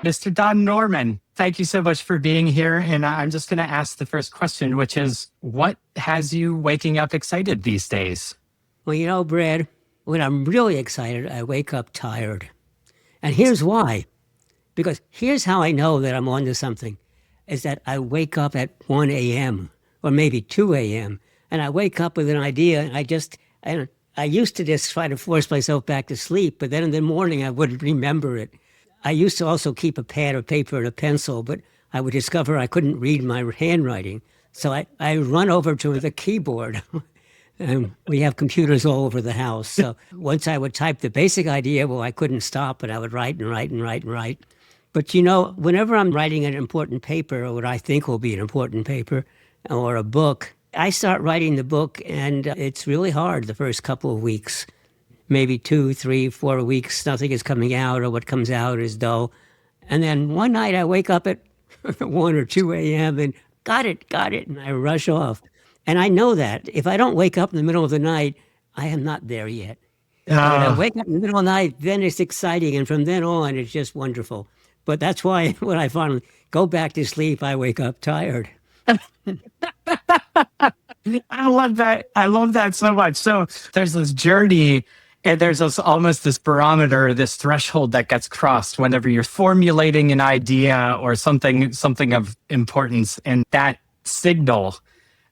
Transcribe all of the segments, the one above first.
Mr. Don Norman, thank you so much for being here. And I'm just going to ask the first question, which is, what has you waking up excited these days? Well, Brad, when I'm really excited, I wake up tired. And here's why. Because here's how I know that I'm onto something, is that I wake up at 1 a.m. or maybe 2 a.m. And I wake up with an idea and I used to just try to force myself back to sleep, but then in the morning I wouldn't remember it. I used to also keep a pad of paper and a pencil, but I would discover I couldn't read my handwriting. So I run over to the keyboard. And we have computers all over the house. So once I would type the basic idea, well, I couldn't stop, and I would write and write and write and write. But whenever I'm writing an important paper, or what I think will be an important paper, or a book, I start writing the book, and it's really hard the first couple of weeks. Maybe 2, 3, 4 weeks, nothing is coming out, or what comes out is dull. And then one night I wake up at 1 or 2 a.m. and got it, and I rush off. And I know that if I don't wake up in the middle of the night, I am not there yet. When I wake up in the middle of the night, then it's exciting. And from then on, it's just wonderful. But that's why when I finally go back to sleep, I wake up tired. I love that. I love that so much. So there's this journey, and there's almost this barometer, this threshold that gets crossed whenever you're formulating an idea or something of importance. And that signal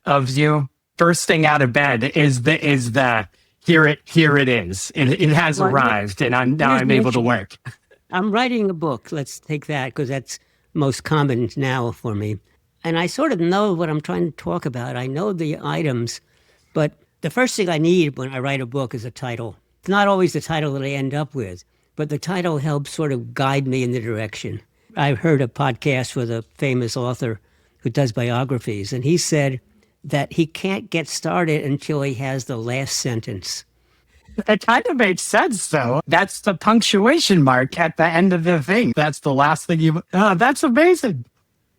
of you bursting out of bed is the here it is. It has arrived, and I'm able to work. I'm writing a book. Let's take that, because that's most common now for me. And I sort of know what I'm trying to talk about. I know the items, but the first thing I need when I write a book is a title. It's not always the title that I end up with, but the title helps sort of guide me in the direction. I heard a podcast with a famous author who does biographies, and he said that he can't get started until he has the last sentence. It kind of makes sense, though. That's the punctuation mark at the end of the thing. That's the last thing that's amazing.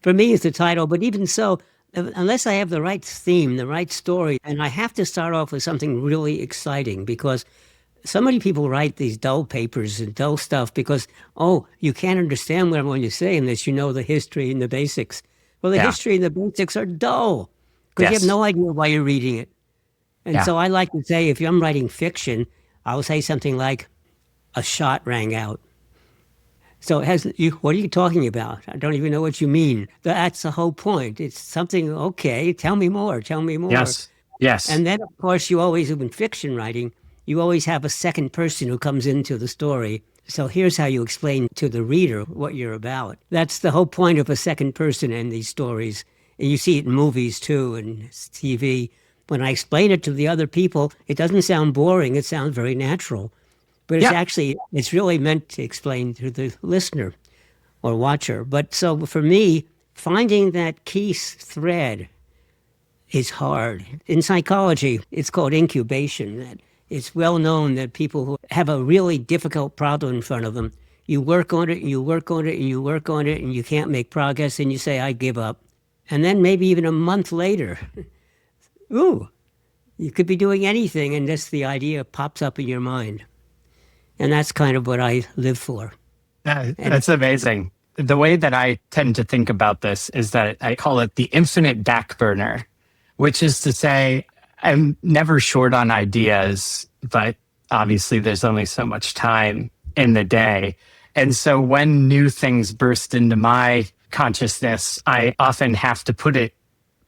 For me, it's the title, but even so, unless I have the right theme, the right story, and I have to start off with something really exciting, because so many people write these dull papers and dull stuff because, you can't understand what I'm going to say unless you know the history and the basics. Well, the history and the basics are dull because you have no idea why you're reading it. And so I like to say, if I'm writing fiction, I'll say something like, a shot rang out. So what are you talking about? I don't even know what you mean. That's the whole point. It's something, okay, tell me more. Yes. And then, of course, in fiction writing, you always have a second person who comes into the story. So here's how you explain to the reader what you're about. That's the whole point of a second person in these stories. And you see it in movies, too, and TV. When I explain it to the other people, it doesn't sound boring. It sounds very natural. But it's really meant to explain to the listener or watcher. But so for me, finding that key thread is hard. In psychology, it's called incubation. It's well known that people who have a really difficult problem in front of them, you work on it, and you work on it, and you work on it, and you can't make progress, and you say, I give up. And then maybe even a month later, you could be doing anything, and just the idea pops up in your mind. And that's kind of what I live for. That's amazing. The way that I tend to think about this is that I call it the infinite back burner, which is to say, I'm never short on ideas, but obviously there's only so much time in the day. And so when new things burst into my consciousness, I often have to put it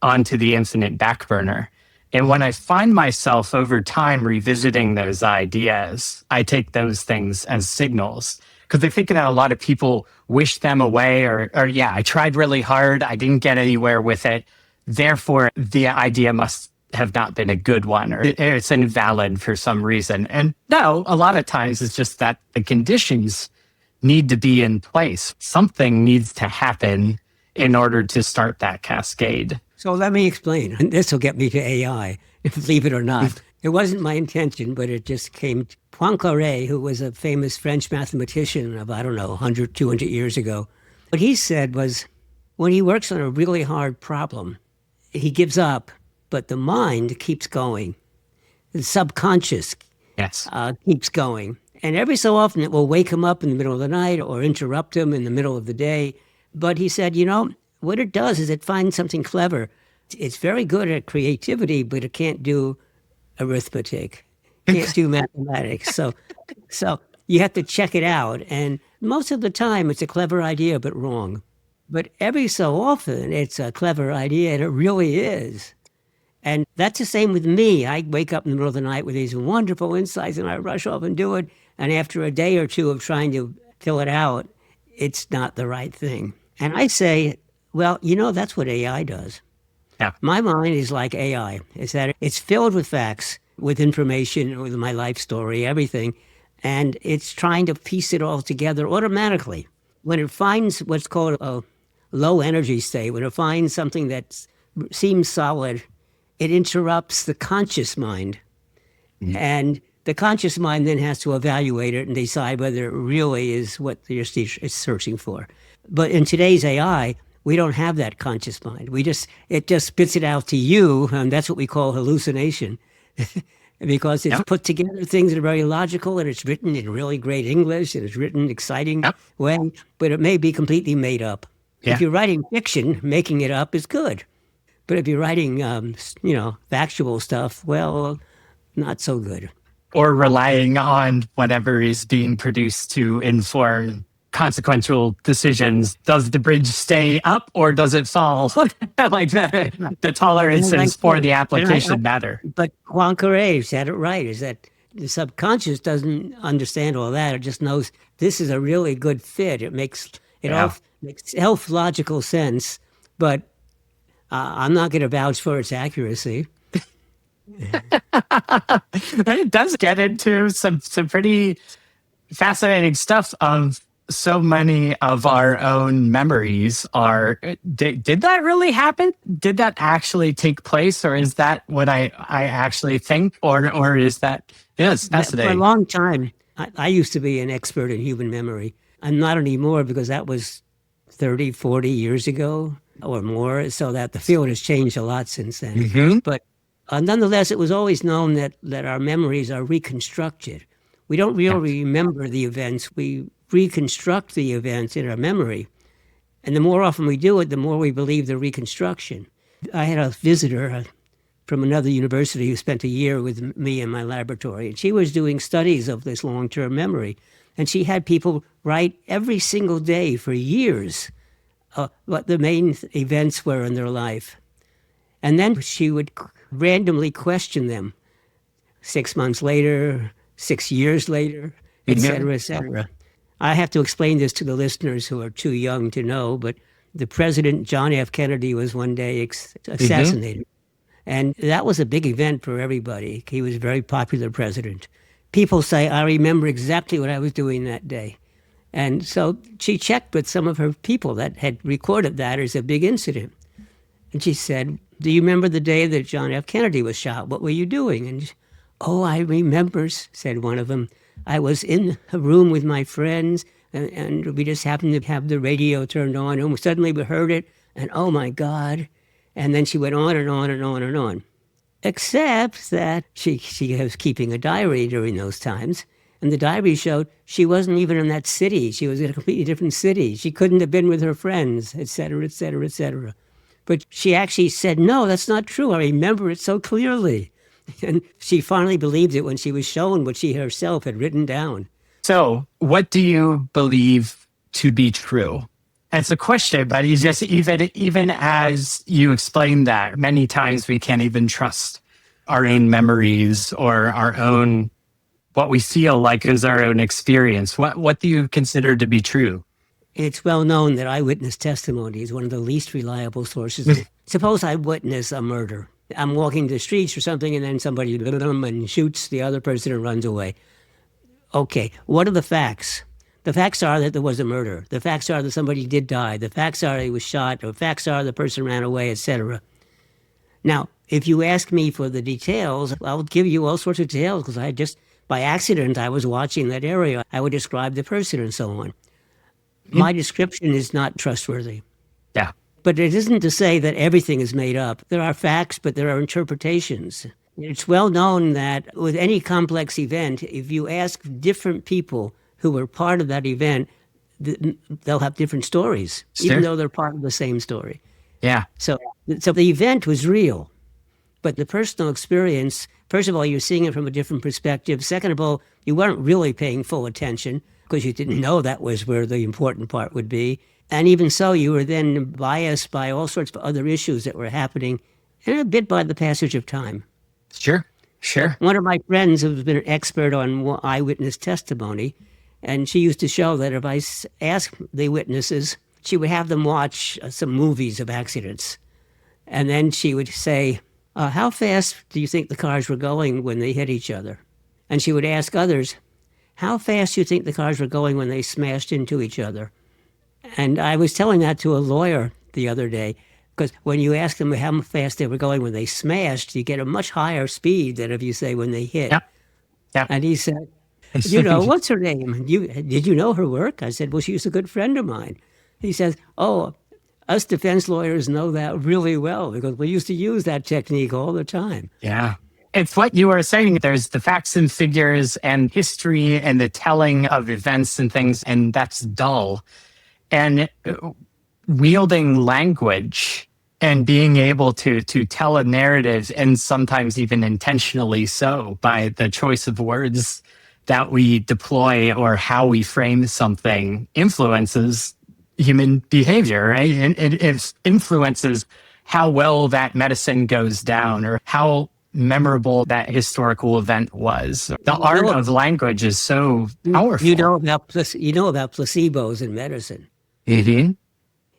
onto the infinite back burner. And when I find myself over time revisiting those ideas, I take those things as signals. Because I think that a lot of people wish them away or I tried really hard, I didn't get anywhere with it. Therefore, the idea must have not been a good one, or it's invalid for some reason. And no, a lot of times it's just that the conditions need to be in place. Something needs to happen in order to start that cascade. So let me explain. This will get me to AI, believe it or not. It wasn't my intention, but it just came. Poincaré, who was a famous French mathematician of, 100, 200 years ago, what he said was, when he works on a really hard problem, he gives up, but the mind keeps going. The subconscious keeps going. And every so often it will wake him up in the middle of the night or interrupt him in the middle of the day. But he said, what it does is it finds something clever. It's very good at creativity, but it can't do arithmetic, can't do mathematics. So you have to check it out. And most of the time it's a clever idea, but wrong. But every so often it's a clever idea, and it really is. And that's the same with me. I wake up in the middle of the night with these wonderful insights and I rush off and do it. And after a day or two of trying to fill it out, it's not the right thing. And I say, well, that's what AI does. Yeah. My mind is like AI. It's that it's filled with facts, with information, with my life story, everything. And it's trying to piece it all together automatically. When it finds what's called a low energy state, when it finds something that seems solid, it interrupts the conscious mind. Mm-hmm. And the conscious mind then has to evaluate it and decide whether it really is what you're searching for. But in today's AI, we don't have that conscious mind. It just spits it out to you, and that's what we call hallucination. Because it's put together things that are very logical, and it's written in really great English, and it's written exciting way, but it may be completely made up. Yeah. If you're writing fiction, making it up is good. But if you're writing, factual stuff, well, not so good. Or relying on whatever is being produced to inform consequential decisions. Does the bridge stay up or does it fall? Like that, the tolerances for the application matter. But Poincaré said it right, is that the subconscious doesn't understand all that. It just knows this is a really good fit. It makes self-logical sense, but I'm not going to vouch for its accuracy. It does get into some pretty fascinating stuff of so many of our own memories are, did that really happen? Did that actually take place? Or is that what I actually think? Or is that, it's fascinating. For a long time, I used to be an expert in human memory. I'm not anymore because that was 30, 40 years ago or more. So that the field has changed a lot since then. Mm-hmm. But nonetheless, it was always known that our memories are reconstructed. We don't really remember the events. We reconstruct the events in our memory. And the more often we do it, the more we believe the reconstruction. I had a visitor from another university who spent a year with me in my laboratory, and she was doing studies of this long-term memory. And she had people write every single day for years what the main events were in their life. And then she would randomly question them 6 months later, 6 years later, et cetera, et cetera. I have to explain this to the listeners who are too young to know, but the president, John F. Kennedy, was one day assassinated. And that was a big event for everybody. He was a very popular president. People say, I remember exactly what I was doing that day. And so she checked with some of her people that had recorded that as a big incident. And she said, do you remember the day that John F. Kennedy was shot? What were you doing? And I remember, said one of them. I was in a room with my friends, and we just happened to have the radio turned on, and suddenly we heard it, and oh my God. And then she went on and on and on and on. Except that she was keeping a diary during those times, and the diary showed she wasn't even in that city. She was in a completely different city. She couldn't have been with her friends, et cetera, et cetera, et cetera. But she actually said, no, that's not true. I remember it so clearly. And she finally believed it when she was shown what she herself had written down. So what do you believe to be true? It's a question, but you just, even as you explain that, many times we can't even trust our own memories or our own, what we feel like is our own experience. What do you consider to be true? It's well known that eyewitness testimony is one of the least reliable sources. Suppose I witness a murder. I'm walking the streets or something, and then somebody and shoots the other person and runs away. Okay, what are the facts? The facts are that there was a murder. The facts are that somebody did die. The facts are he was shot. The facts are the person ran away, etc. Now, if you ask me for the details, I'll give you all sorts of details because by accident, I was watching that area. I would describe the person and so on. My description is not trustworthy. Yeah. But it isn't to say that everything is made up. There are facts, but there are interpretations. It's well known that with any complex event, if you ask different people who were part of that event, they'll have different stories, even Sure. though they're part of the same story. Yeah. So, so the event was real, but the personal experience, first of all, you're seeing it from a different perspective. Second of all, you weren't really paying full attention because you didn't know that was where the important part would be. And even so, you were then biased by all sorts of other issues that were happening, and a bit by the passage of time. Sure. Sure. One of my friends who's been an expert on eyewitness testimony, and she used to show that if I asked the witnesses, she would have them watch some movies of accidents. And then she would say, how fast do you think the cars were going when they hit each other? And she would ask others, how fast do you think the cars were going when they smashed into each other? And I was telling that to a lawyer the other day, because when you ask them how fast they were going when they smashed, you get a much higher speed than if you say when they hit. Yep. Yep. And he said, It's what's her name? Did you know her work? I said, well, she was a good friend of mine. He says, oh, us defense lawyers know that really well because we used to use that technique all the time. Yeah. It's what you were saying. There's the facts and figures and history and the telling of events and things, and that's dull. And wielding language and being able to tell a narrative, and sometimes even intentionally so, by the choice of words that we deploy or how we frame something, influences human behavior, right? And it influences how well that medicine goes down or how memorable that historical event was. The art of language is so powerful. You know about placebos in medicine. Mm-hmm.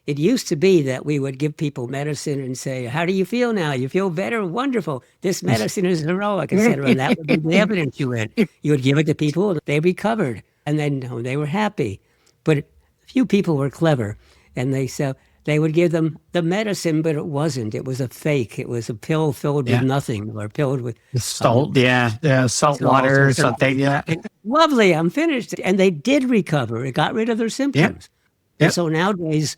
It used to be that we would give people medicine and say, how do you feel now? You feel better? Wonderful. This medicine is heroic, etc. And that would be the evidence you had. You would give it to people, they recovered, and then they were happy. But few people were clever, and they would give them the medicine, but it wasn't. It was a fake. It was a pill filled with nothing, or filled with salt, salt water or something. Yeah. Lovely, I'm finished. And they did recover. It got rid of their symptoms. Yep. And so nowadays,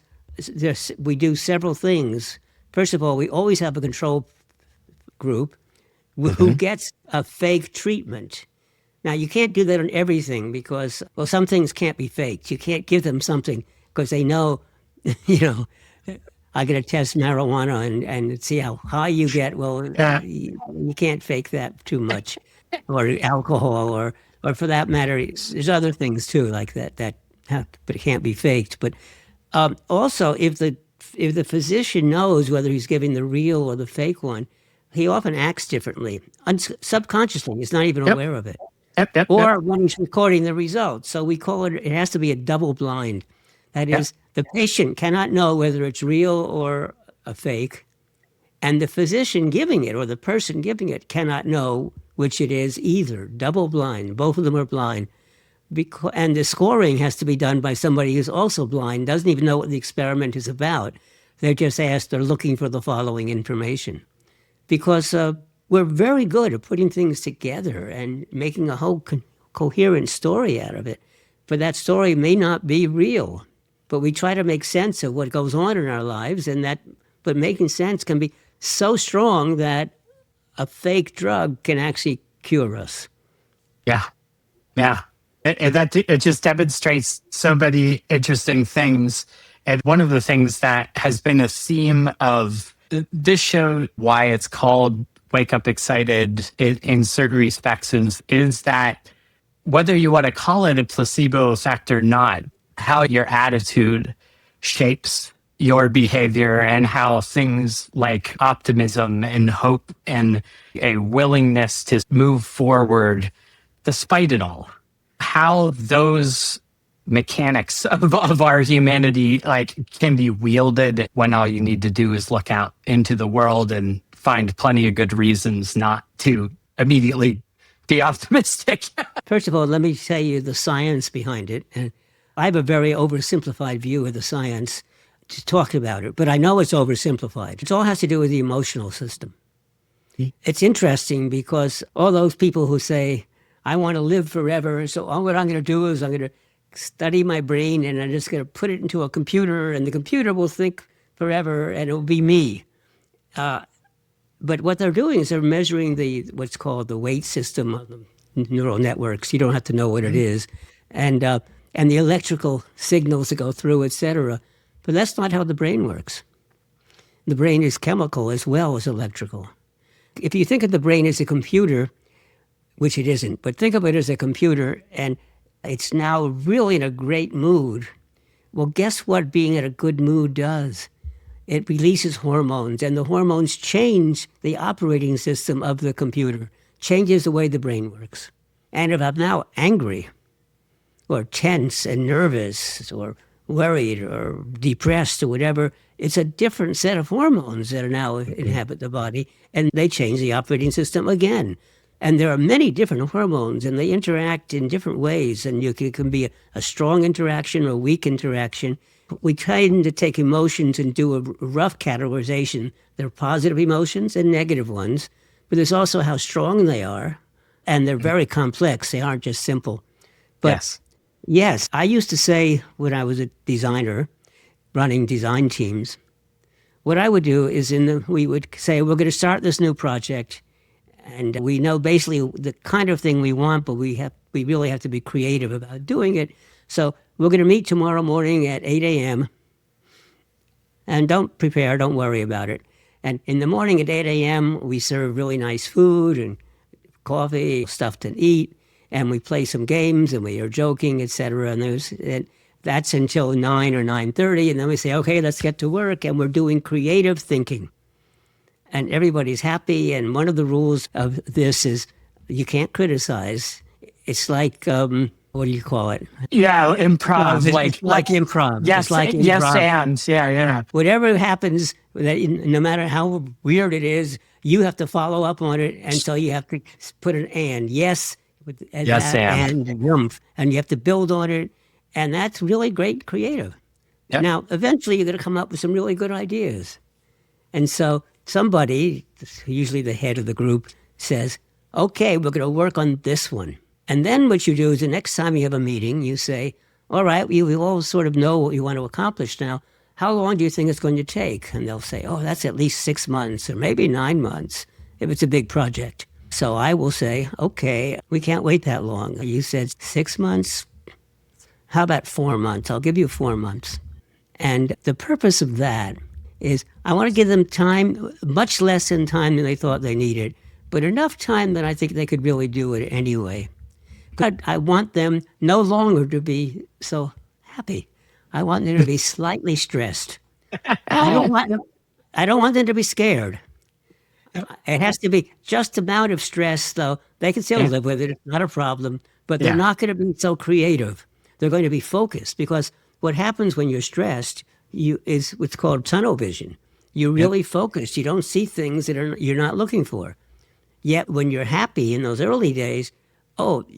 we do several things. First of all, we always have a control group who gets a fake treatment. Now, you can't do that on everything because, well, some things can't be faked. You can't give them something because they know, I'm going to test marijuana and see how high you get. Well, you can't fake that too much. Or alcohol, or for that matter, there's other things too like that but it can't be faked. But also, if the physician knows whether he's giving the real or the fake one, he often acts differently, subconsciously. He's not even aware of it. Or when he's recording the results. So we call it has to be a double blind. That is, the patient cannot know whether it's real or a fake, and the physician giving it or the person giving it cannot know which it is either. Double blind. Both of them are blind. And the scoring has to be done by somebody who's also blind, doesn't even know what the experiment is about. They're just asked, they're looking for the following information. Because we're very good at putting things together and making a whole coherent story out of it. But that story may not be real. But we try to make sense of what goes on in our lives, but making sense can be so strong that a fake drug can actually cure us. Yeah. It just demonstrates so many interesting things. And one of the things that has been a theme of this show, why it's called Wake Up Excited in certain respects, is that whether you want to call it a placebo effect or not, how your attitude shapes your behavior and how things like optimism and hope and a willingness to move forward despite it all, how those mechanics of our humanity can be wielded when all you need to do is look out into the world and find plenty of good reasons not to immediately be optimistic. First of all, let me tell you the science behind it. And I have a very oversimplified view of the science to talk about it, but I know it's oversimplified. It all has to do with the emotional system. It's interesting because all those people who say, I want to live forever, so all what I'm going to do is I'm going to study my brain and I'm just going to put it into a computer and the computer will think forever and it will be me. But what they're doing is they're measuring what's called the weight system of the neural networks. You don't have to know what it is, and the electrical signals that go through, et cetera. But that's not how the brain works. The brain is chemical as well as electrical. If you think of the brain as a computer, which it isn't, but think of it as a computer, and it's now really in a great mood. Well, guess what being in a good mood does? It releases hormones, and the hormones change the operating system of the computer, changes the way the brain works. And if I'm now angry or tense and nervous or worried or depressed or whatever, it's a different set of hormones that are now inhabit the body, and they change the operating system again. And there are many different hormones, and they interact in different ways, and it can be a strong interaction or a weak interaction. We tend to take emotions and do a rough categorization. There are positive emotions and negative ones, but there's also how strong they are, and they're very complex. They aren't just simple. But yes, I used to say when I was a designer, running design teams, what I would do is we would say, we're going to start this new project, and we know basically the kind of thing we want, but we really have to be creative about doing it. So we're going to meet tomorrow morning at 8 a.m. And don't worry about it. And in the morning at 8 a.m., we serve really nice food and coffee, stuff to eat, and we play some games, and we are joking, et cetera. And that's until 9 or 9:30, and then we say, okay, let's get to work, and we're doing creative thinking. And everybody's happy, and one of the rules of this is you can't criticize. It's like, what do you call it? Yeah, improv. Like improv. Yes, like improv. yes, and yeah. Whatever happens, no matter how weird it is, you have to follow up on it, and so you have to put an and. Yes, and yumph, and you have to build on it, and that's really great creative. Yep. Now, eventually you're going to come up with some really good ideas. And so somebody, usually the head of the group, says, okay, we're going to work on this one. And then what you do is the next time you have a meeting, you say, all right, we all sort of know what you want to accomplish now. How long do you think it's going to take? And they'll say, oh, that's at least 6 months or maybe 9 months if it's a big project. So I will say, okay, we can't wait that long. You said 6 months? How about 4 months? I'll give you 4 months. And the purpose of that is I want to give them time, much less in time than they thought they needed, but enough time that I think they could really do it anyway. But I want them no longer to be so happy. I want them to be slightly stressed. I don't want them to be scared. It has to be just amount of stress, though. They can still live with it. It's not a problem. But they're not going to be so creative. They're going to be focused, because what happens when you're stressed is what's called tunnel vision. You're really focused. You don't see things that you're not looking for. Yet when you're happy in those early days,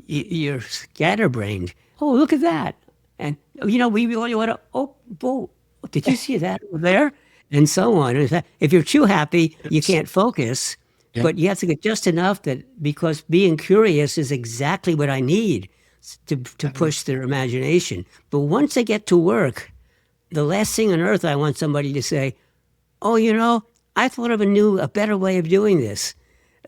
you're scatterbrained. Oh, look at that. And, we really want to, did you see that over there? And so on. If you're too happy, you can't focus, but you have to get just enough because being curious is exactly what I need to push their imagination. But once they get to work, the last thing on earth I want somebody to say, I thought of a better way of doing this.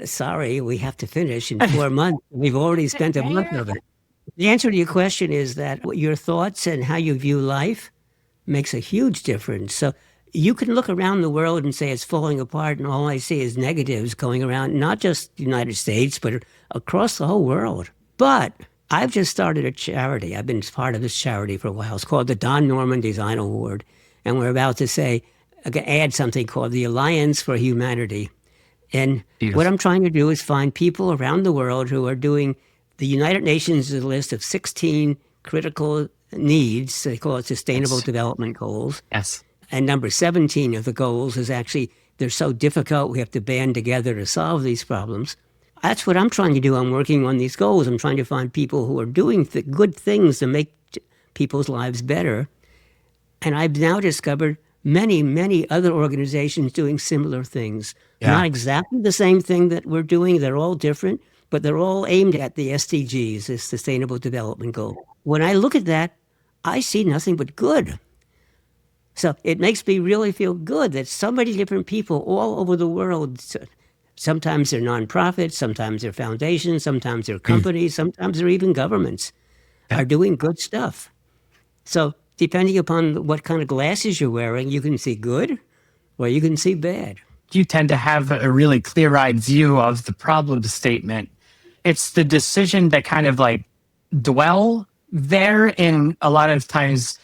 Sorry, we have to finish in 4 months. We've already spent a month of it. The answer to your question is that your thoughts and how you view life makes a huge difference. So you can look around the world and say it's falling apart, and all I see is negatives going around, not just the United States, but across the whole world. But I've just started a charity. I've been part of this charity for a while. It's called the Don Norman Design Award. And we're about to add something called the Alliance for Humanity. And what I'm trying to do is find people around the world who are doing the United Nations is a list of 16 critical needs. They call it Sustainable Development Goals. Yes. And number 17 of the goals is actually, they're so difficult, we have to band together to solve these problems. That's what I'm trying to do. I'm working on these goals. I'm trying to find people who are doing good things to make people's lives better. And I've now discovered many, many other organizations doing similar things. Yeah. Not exactly the same thing that we're doing. They're all different, but they're all aimed at the SDGs, the Sustainable Development Goal. When I look at that, I see nothing but good. So it makes me really feel good that so many different people all over the world Sometimes they're nonprofits, sometimes they're foundations, sometimes they're companies, sometimes they're even governments are doing good stuff. So depending upon what kind of glasses you're wearing, you can see good or you can see bad. You tend to have a really clear-eyed view of the problem statement. It's the decision that kind of like dwell there. And a lot of times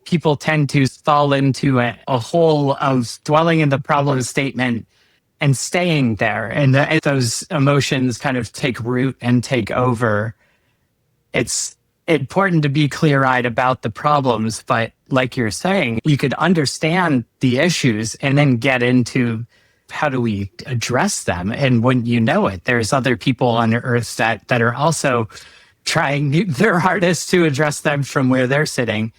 people tend to fall into a hole of dwelling in the problem statement and staying there. And those emotions kind of take root and take over. It's important to be clear-eyed about the problems, but like you're saying, you could understand the issues and then get into how do we address them? And when you know it, there's other people on earth that are also trying their hardest to address them from where they're sitting.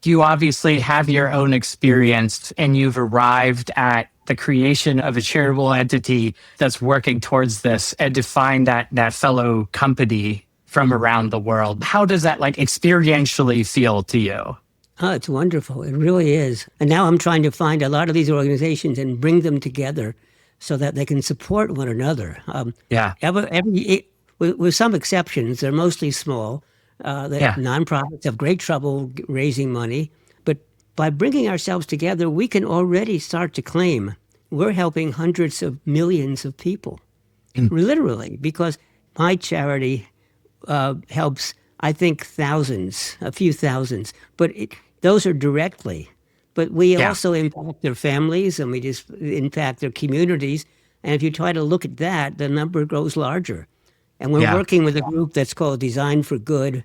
You obviously have your own experience and you've arrived at the creation of a charitable entity that's working towards this and to find that fellow company from around the world. How does that like experientially feel to you? Oh, it's wonderful. It really is. And now I'm trying to find a lot of these organizations and bring them together so that they can support one another. With some exceptions, they're mostly small. Nonprofits have great trouble raising money. But by bringing ourselves together, we can already start to claim we're helping hundreds of millions of people, literally, because my charity helps, I think, thousands, a few thousands. But those are directly. But we also impact their families and we just impact their communities. And if you try to look at that, the number grows larger. And we're working with a group that's called Design for Good,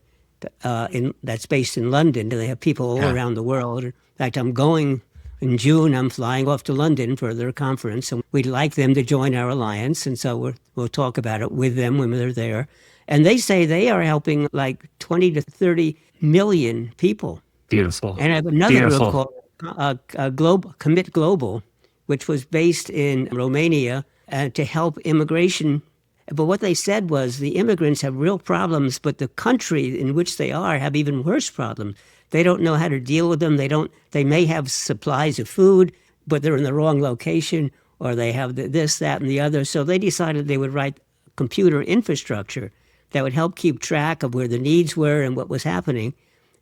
that's based in London. And they have people all around the world. In fact, I'm going in June. I'm flying off to London for their conference. And we'd like them to join our alliance. And so we'll talk about it with them when they're there. And they say they are helping like 20 to 30 million people. Beautiful. And I have another group called Commit Global, which was based in Romania to help immigration. But what they said was the immigrants have real problems, but the country in which they are have even worse problems. They don't know how to deal with them. They may have supplies of food, but they're in the wrong location, or they have this, that, and the other. So they decided they would write computer infrastructure that would help keep track of where the needs were and what was happening.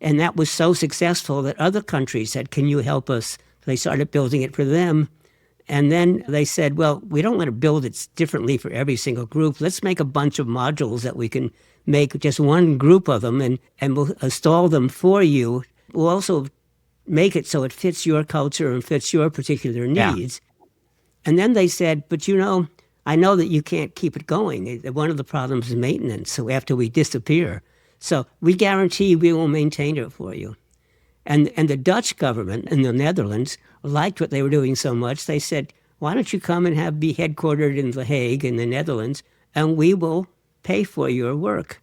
And that was so successful that other countries said, can you help us? They started building it for them. And then they said, well, we don't want to build it differently for every single group. Let's make a bunch of modules that we can make just one group of them and we'll install them for you. We'll also make it so it fits your culture and fits your particular needs. And then they said, but I know that you can't keep it going. One of the problems is maintenance. So after we disappear, so we guarantee we will maintain it for you. And the Dutch government in the Netherlands liked what they were doing so much. They said, why don't you come and be headquartered in The Hague in the Netherlands, and we will pay for your work.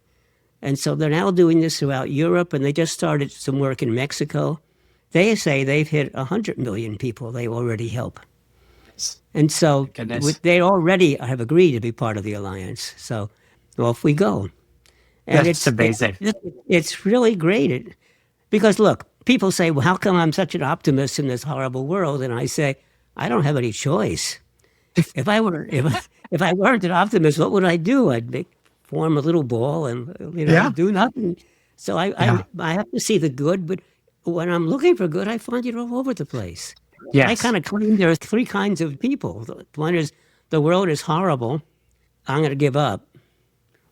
And so they're now doing this throughout Europe, and they just started some work in Mexico. They say they've hit 100 million people they already help. And so they already have agreed to be part of the alliance. So off we go. And That's amazing. It's really great. Because look, people say, well, how come I'm such an optimist in this horrible world? And I say, I don't have any choice. If I weren't an optimist, what would I do? I'd form a little ball and do nothing. So I have to see the good, but when I'm looking for good, I find it all over the place. Yes. I kind of claim there are three kinds of people. One is the world is horrible, I'm going to give up.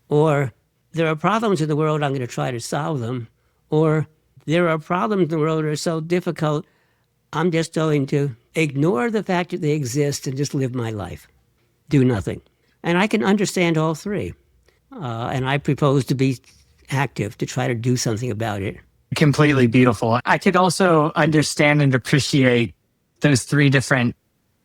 Or there are problems in the world, I'm going to try to solve them. Or there are problems in the world that are so difficult, I'm just going to ignore the fact that they exist and just live my life, do nothing. And I can understand all three. And I propose to be active to try to do something about it. Completely beautiful. I could also understand and appreciate those three different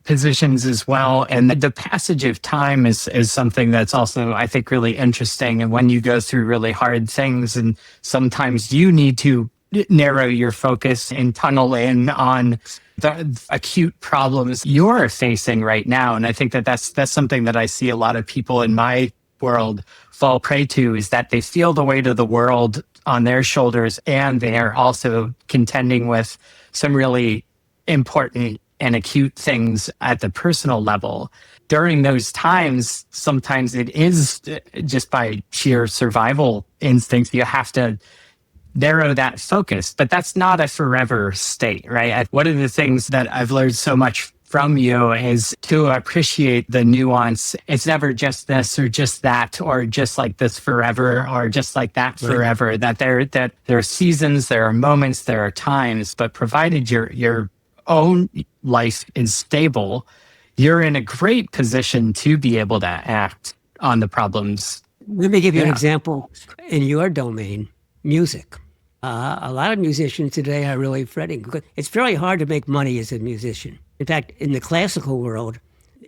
positions as well. And the passage of time is something that's also, I think, really interesting. And when you go through really hard things, and sometimes you need to narrow your focus and tunnel in on the acute problems you're facing right now. And I think that's something that I see a lot of people in my world fall prey to, is that they feel the weight of the world on their shoulders, and they are also contending with some really important and acute things at the personal level. During those times, sometimes it is just by sheer survival instincts, you have to narrow that focus, but that's not a forever state, right? One of the things that I've learned so much from you is to appreciate the nuance. It's never just this or just that, or just like this forever, or just like that forever. Right. That there are seasons, there are moments, there are times, but provided your own life is stable, you're in a great position to be able to act on the problems. Let me give you an example in your domain, music. A lot of musicians today are really fretting because it's very hard to make money as a musician. In fact, in the classical world,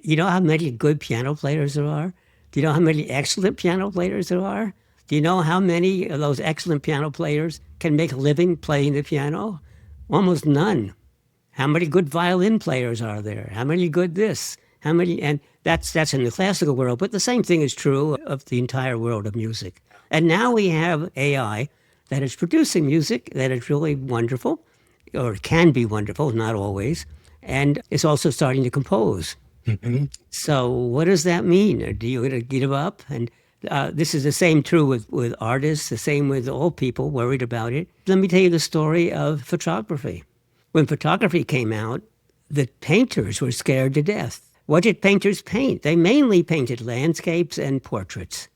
you know how many good piano players there are? Do you know how many excellent piano players there are? Do you know how many of those excellent piano players can make a living playing the piano? Almost none. How many good violin players are there? How many good this? How many? And that's in the classical world, but the same thing is true of the entire world of music. And now we have AI that is producing music that is really wonderful, or can be wonderful, not always, and it's also starting to compose. Mm-hmm. So what does that mean? Do you give up? And this is the same true with artists, the same with all people worried about it. Let me tell you the story of photography. When photography came out, the painters were scared to death. What did painters paint? They mainly painted landscapes and portraits.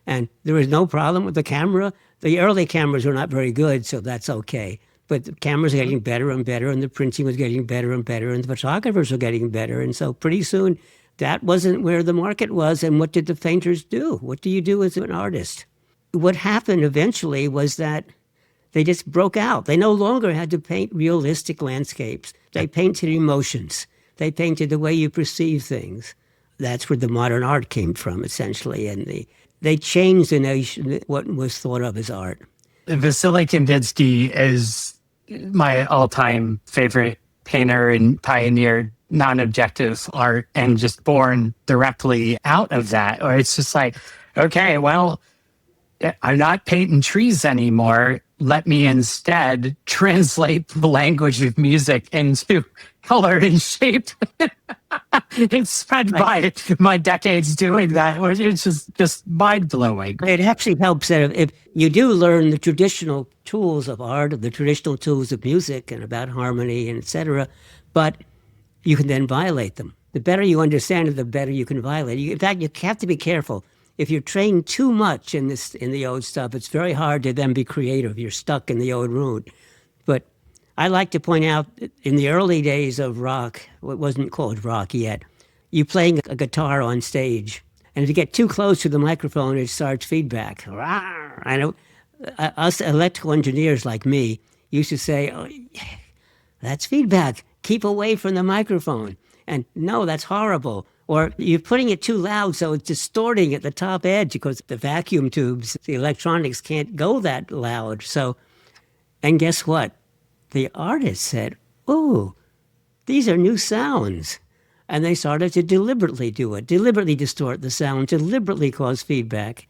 And there was no problem with the camera. The early cameras were not very good, so that's okay. But the cameras are getting better and better, and the printing was getting better and better, and the photographers were getting better. And so pretty soon, that wasn't where the market was. And what did the painters do? What do you do as an artist? What happened eventually was that they just broke out. They no longer had to paint realistic landscapes. They painted emotions. They painted the way you perceive things. That's where the modern art came from, essentially. And they changed the nation, what was thought of as art. Vasily Kandinsky is my all-time favorite painter and pioneered non-objective art, and just born directly out of that. Or it's just like, okay, well, I'm not painting trees anymore. Let me instead translate the language of music into color and shape. It's spent by my decades doing that. It's just mind-blowing. It actually helps that if you do learn the traditional tools of art, the traditional tools of music, and about harmony and et cetera, but you can then violate them. The better you understand it, the better you can violate it. In fact, you have to be careful. If you're trained too much in the old stuff, it's very hard to then be creative. You're stuck in the old route. But I like to point out, in the early days of rock, it wasn't called rock yet, you playing a guitar on stage, and if you get too close to the microphone, it starts feedback. I know us electrical engineers like me used to say, oh, that's feedback. Keep away from the microphone. And no, that's horrible. Or you're putting it too loud, so it's distorting at the top edge because the vacuum tubes, the electronics can't go that loud. So, and guess what? The artist said, oh, these are new sounds. And they started to deliberately do it, deliberately distort the sound, deliberately cause feedback.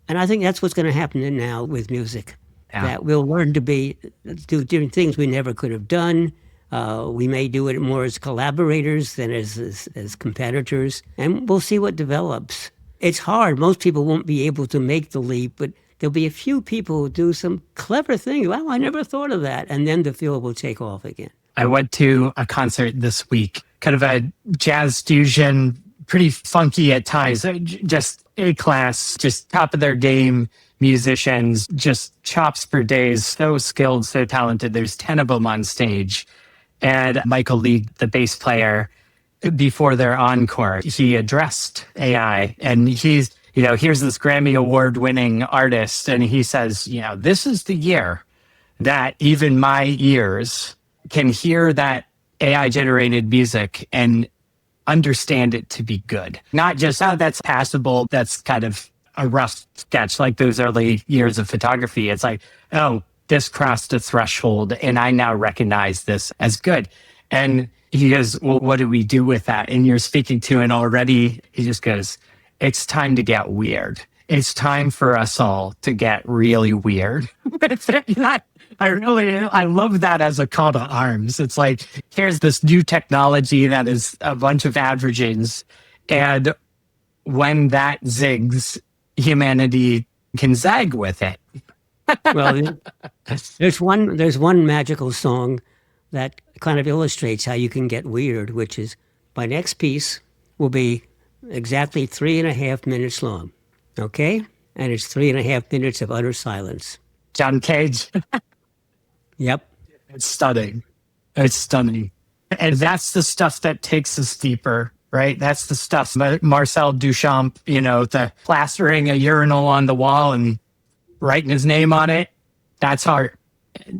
And I think that's what's going to happen now with music. Yeah. That we'll learn to do different things we never could have done. We may do it more as collaborators than as competitors, and we'll see what develops. It's hard. Most people won't be able to make the leap, but there'll be a few people who do some clever thing. Wow, I never thought of that. And then the field will take off again. I went to a concert this week, kind of a jazz fusion, pretty funky at times, just A-class, just top of their game musicians, just chops for days, so skilled, so talented. There's 10 of them on stage. And Michael Lee, the bass player, before their encore, he addressed AI. And here's this Grammy Award-winning artist. And he says, this is the year that even my ears can hear that AI-generated music and understand it to be good. Not just, that's passable, that's kind of a rough sketch, like those early years of photography. It's like, oh, this crossed a threshold and I now recognize this as good. And he goes, well, what do we do with that? And you're speaking to it already. He just goes, it's time to get weird. it's time for us all to get really weird. I love that as a call to arms. It's like, here's this new technology that is a bunch of averagings. And when that zigs, humanity can zag with it. Well, there's one magical song that kind of illustrates how you can get weird, which is my next piece will be exactly 3.5 minutes long. Okay? And it's 3.5 minutes of utter silence. John Cage. Yep. It's stunning. It's stunning. And that's the stuff that takes us deeper, right? That's the stuff. Marcel Duchamp, the plastering a urinal on the wall and writing his name on it. That's art.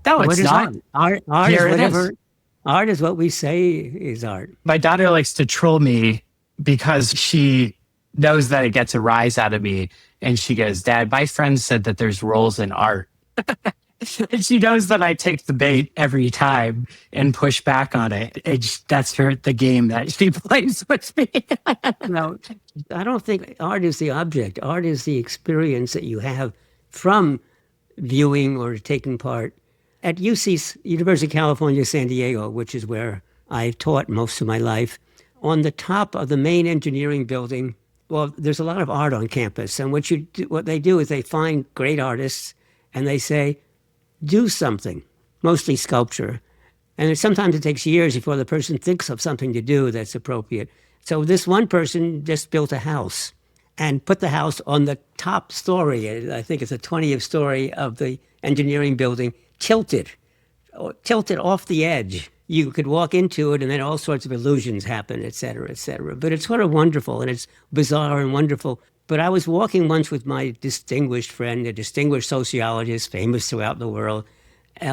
No, it's not. Art Here is it whatever. is. Art is what we say is art. My daughter likes to troll me because she knows that it gets a rise out of me. And she goes, Dad, my friend said that there's roles in art. And she knows that I take the bait every time and push back on it. That's the game that she plays with me. No, I don't think art is the object. Art is the experience that you have from viewing or taking part. At University of California, San Diego, which is where I taught most of my life, on the top of the main engineering building, well, there's a lot of art on campus. And what they do is they find great artists and they say, do something, mostly sculpture. And sometimes it takes years before the person thinks of something to do that's appropriate. So this one person just built a house and put the house on the top story. I think it's the 20th story of the engineering building, tilted off the edge. You could walk into it and then all sorts of illusions happen, et cetera, et cetera. But it's sort of wonderful and it's bizarre and wonderful. But I was walking once with my distinguished friend, a distinguished sociologist, famous throughout the world,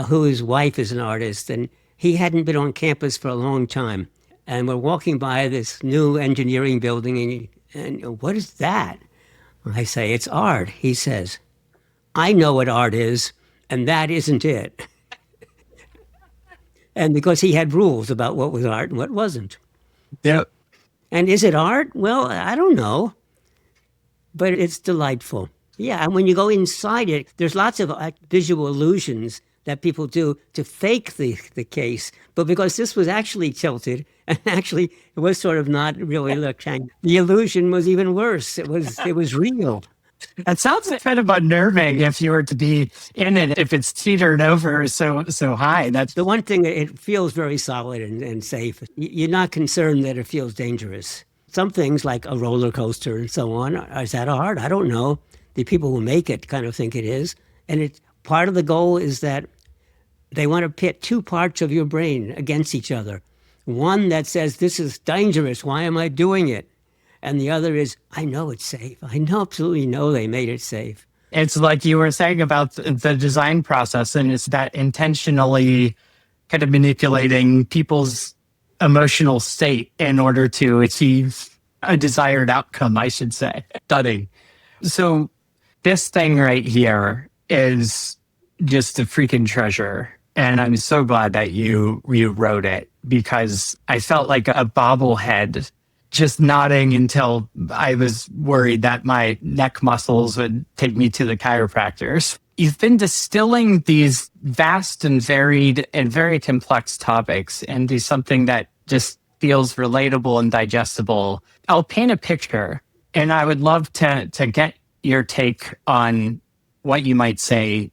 whose wife is an artist, and he hadn't been on campus for a long time. And we're walking by this new engineering building, and what is that? I say, it's art. He says, I know what art is, and that isn't it. And because he had rules about what was art and what wasn't. Yep. And is it art? Well, I don't know. But it's delightful. Yeah, and when you go inside it, there's lots of visual illusions that people do to fake the case. But because this was actually tilted, and actually it was sort of not really looking, the illusion was even worse. It was real. That sounds kind of unnerving if you were to be in it, if it's teetered over so high. That's the one thing, it feels very solid and safe. You're not concerned that it feels dangerous. Some things like a roller coaster and so on, is that art? I don't know. The people who make it kind of think it is. And part of the goal is that they want to pit two parts of your brain against each other. One that says, this is dangerous, why am I doing it? And the other is, I know it's safe. I absolutely know they made it safe. It's like you were saying about the design process, and it's that intentionally kind of manipulating people's emotional state in order to achieve a desired outcome, I should say. Stunning. So this thing right here is just a freaking treasure. And I'm so glad that you wrote it, because I felt like a bobblehead just nodding until I was worried that my neck muscles would take me to the chiropractors. You've been distilling these vast and varied and very complex topics into something that just feels relatable and digestible. I'll paint a picture, and I would love to get your take on what you might say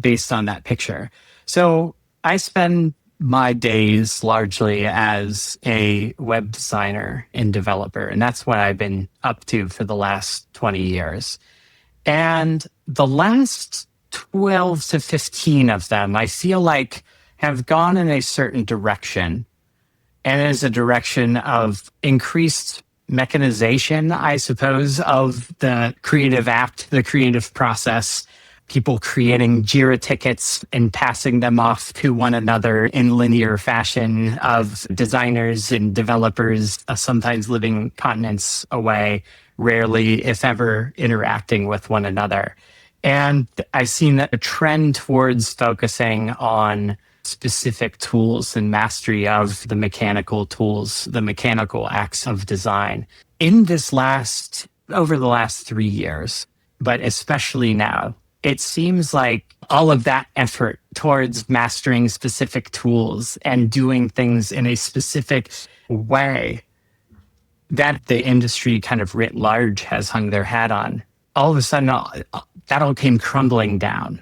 based on that picture. So I spend my days largely as a web designer and developer, and that's what I've been up to for the last 20 years. And the last 12 to 15 of them, I feel like, have gone in a certain direction. And it is a direction of increased mechanization, I suppose, of the creative act, the creative process. People creating JIRA tickets and passing them off to one another in linear fashion, of designers and developers sometimes living continents away, rarely, if ever, interacting with one another. And I've seen a trend towards focusing on specific tools and mastery of the mechanical tools, the mechanical acts of design. Over the last 3 years, but especially now, it seems like all of that effort towards mastering specific tools and doing things in a specific way that the industry kind of writ large has hung their hat on, all of a sudden that all came crumbling down.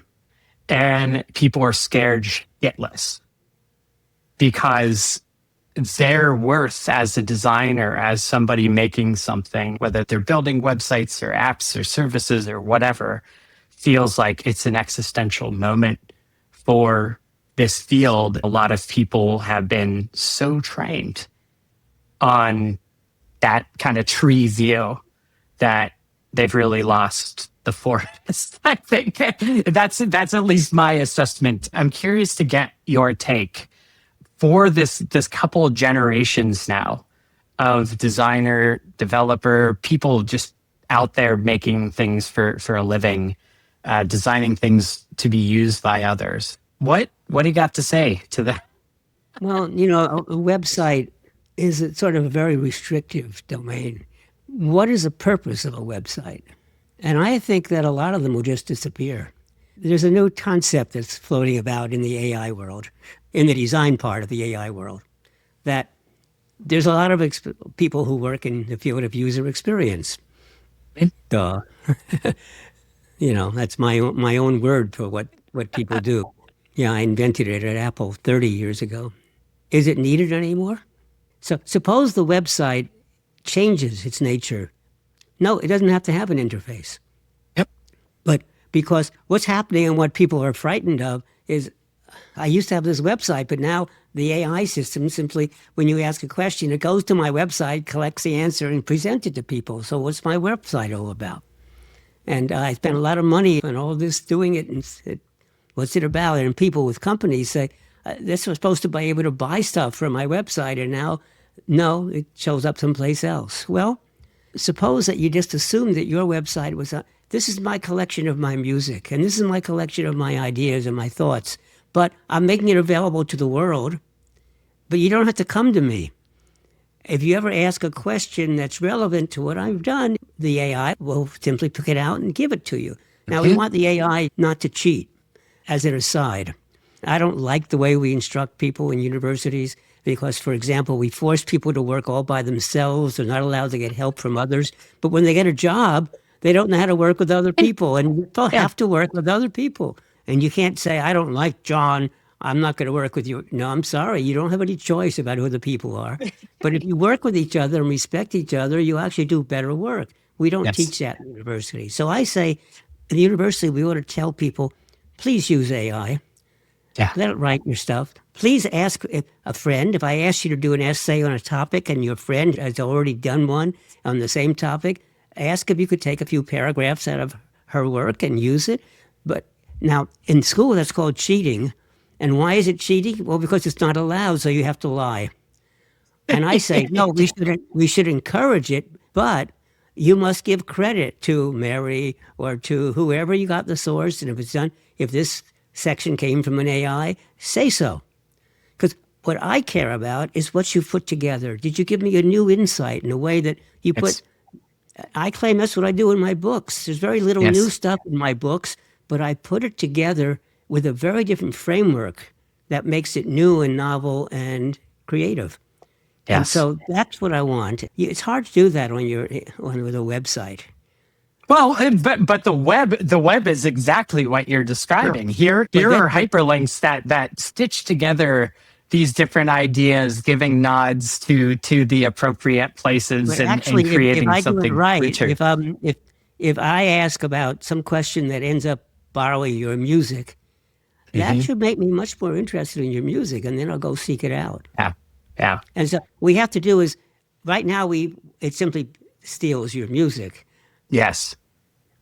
And people are scared shitless because their worth as a designer, as somebody making something, whether they're building websites or apps or services or whatever, feels like it's an existential moment for this field. A lot of people have been so trained on that kind of tree view that they've really lost the forest. I think that's at least my assessment. I'm curious to get your take for this couple of generations now of designer, developer, people just out there making things for a living, designing things to be used by others. What do you got to say to that? Well, a website is a sort of a very restrictive domain. What is the purpose of a website? And I think that a lot of them will just disappear. There's a new concept that's floating about in the AI world, in the design part of the AI world, that there's a lot of people who work in the field of user experience. Duh. That's my own word for what people do. Yeah, I invented it at Apple 30 years ago. Is it needed anymore? So suppose the website changes its nature. No, it doesn't have to have an interface. Yep. But because what's happening and what people are frightened of is, I used to have this website, but now the AI system simply, when you ask a question, it goes to my website, collects the answer, and presents it to people. So what's my website all about? And I spent a lot of money on all this doing it, and what's it about? And people with companies say, this was supposed to be able to buy stuff from my website, and now, no, it shows up someplace else. Well, suppose that you just assumed that your website was, this is my collection of my music, and this is my collection of my ideas and my thoughts, but I'm making it available to the world, but you don't have to come to me. If you ever ask a question that's relevant to what I've done, the AI will simply pick it out and give it to you. Now, we want the AI not to cheat, as an aside. I don't like the way we instruct people in universities because, for example, we force people to work all by themselves. They're not allowed to get help from others. But when they get a job, they don't know how to work with other people. And you don't have to work with other people. And you can't say, I don't like John, I'm not going to work with you. No, I'm sorry. You don't have any choice about who the people are. But if you work with each other and respect each other, you actually do better work. We don't teach that in university. So I say, in the university, we ought to tell people, please use AI. Yeah. Let it write your stuff. Please ask a friend. If I ask you to do an essay on a topic and your friend has already done one on the same topic, ask if you could take a few paragraphs out of her work and use it. But now, in school, that's called cheating. And why is it cheating? Well, because it's not allowed, so you have to lie. And I say, no, we should encourage it, but you must give credit to Mary or to whoever you got the source. And if it's done, if this section came from an AI, say so. Because what I care about is what you put together. Did you give me a new insight in a way that you put? I claim that's what I do in my books. There's very little new stuff in my books, but I put it together with a very different framework that makes it new and novel and creative. Yes. And so that's what I want. It's hard to do that with a website. Well, but the web is exactly what you're describing. Here are hyperlinks that stitch together these different ideas, giving nods to the appropriate places and creating if I something do it right, richer. If I ask about some question that ends up borrowing your music, that should make me much more interested in your music, and then I'll go seek it out. Yeah. And so we have to do is, right now it simply steals your music. Yes.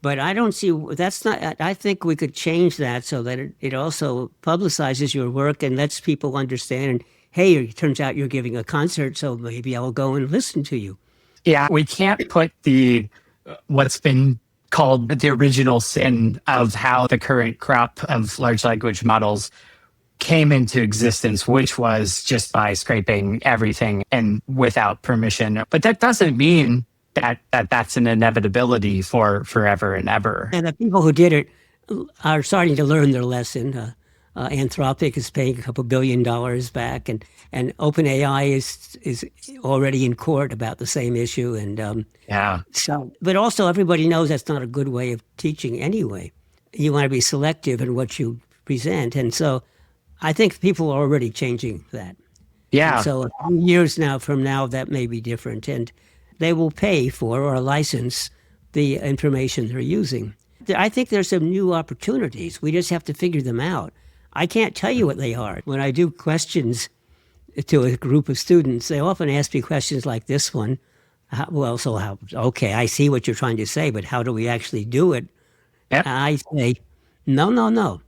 But I don't see, that's not, I think we could change that so that it also publicizes your work and lets people understand, and hey, it turns out you're giving a concert, so maybe I'll go and listen to you. Yeah, we can't put what's been called the original sin of how the current crop of large language models came into existence, which was just by scraping everything and without permission. But that doesn't mean that's an inevitability for forever and ever. And the people who did it are starting to learn their lesson. Anthropic is paying a couple $1 billion back, and OpenAI is already in court about the same issue. And Yeah. so, but also everybody knows that's not a good way of teaching anyway. You want to be selective in what you present, and so I think people are already changing that. Yeah. And so a few years from now, that may be different, and they will pay for or license the information they're using. I think there's some new opportunities. We just have to figure them out. I can't tell you what they are. When I do questions to a group of students, they often ask me questions like this one. Okay, I see what you're trying to say, but how do we actually do it? Yep. I say, no.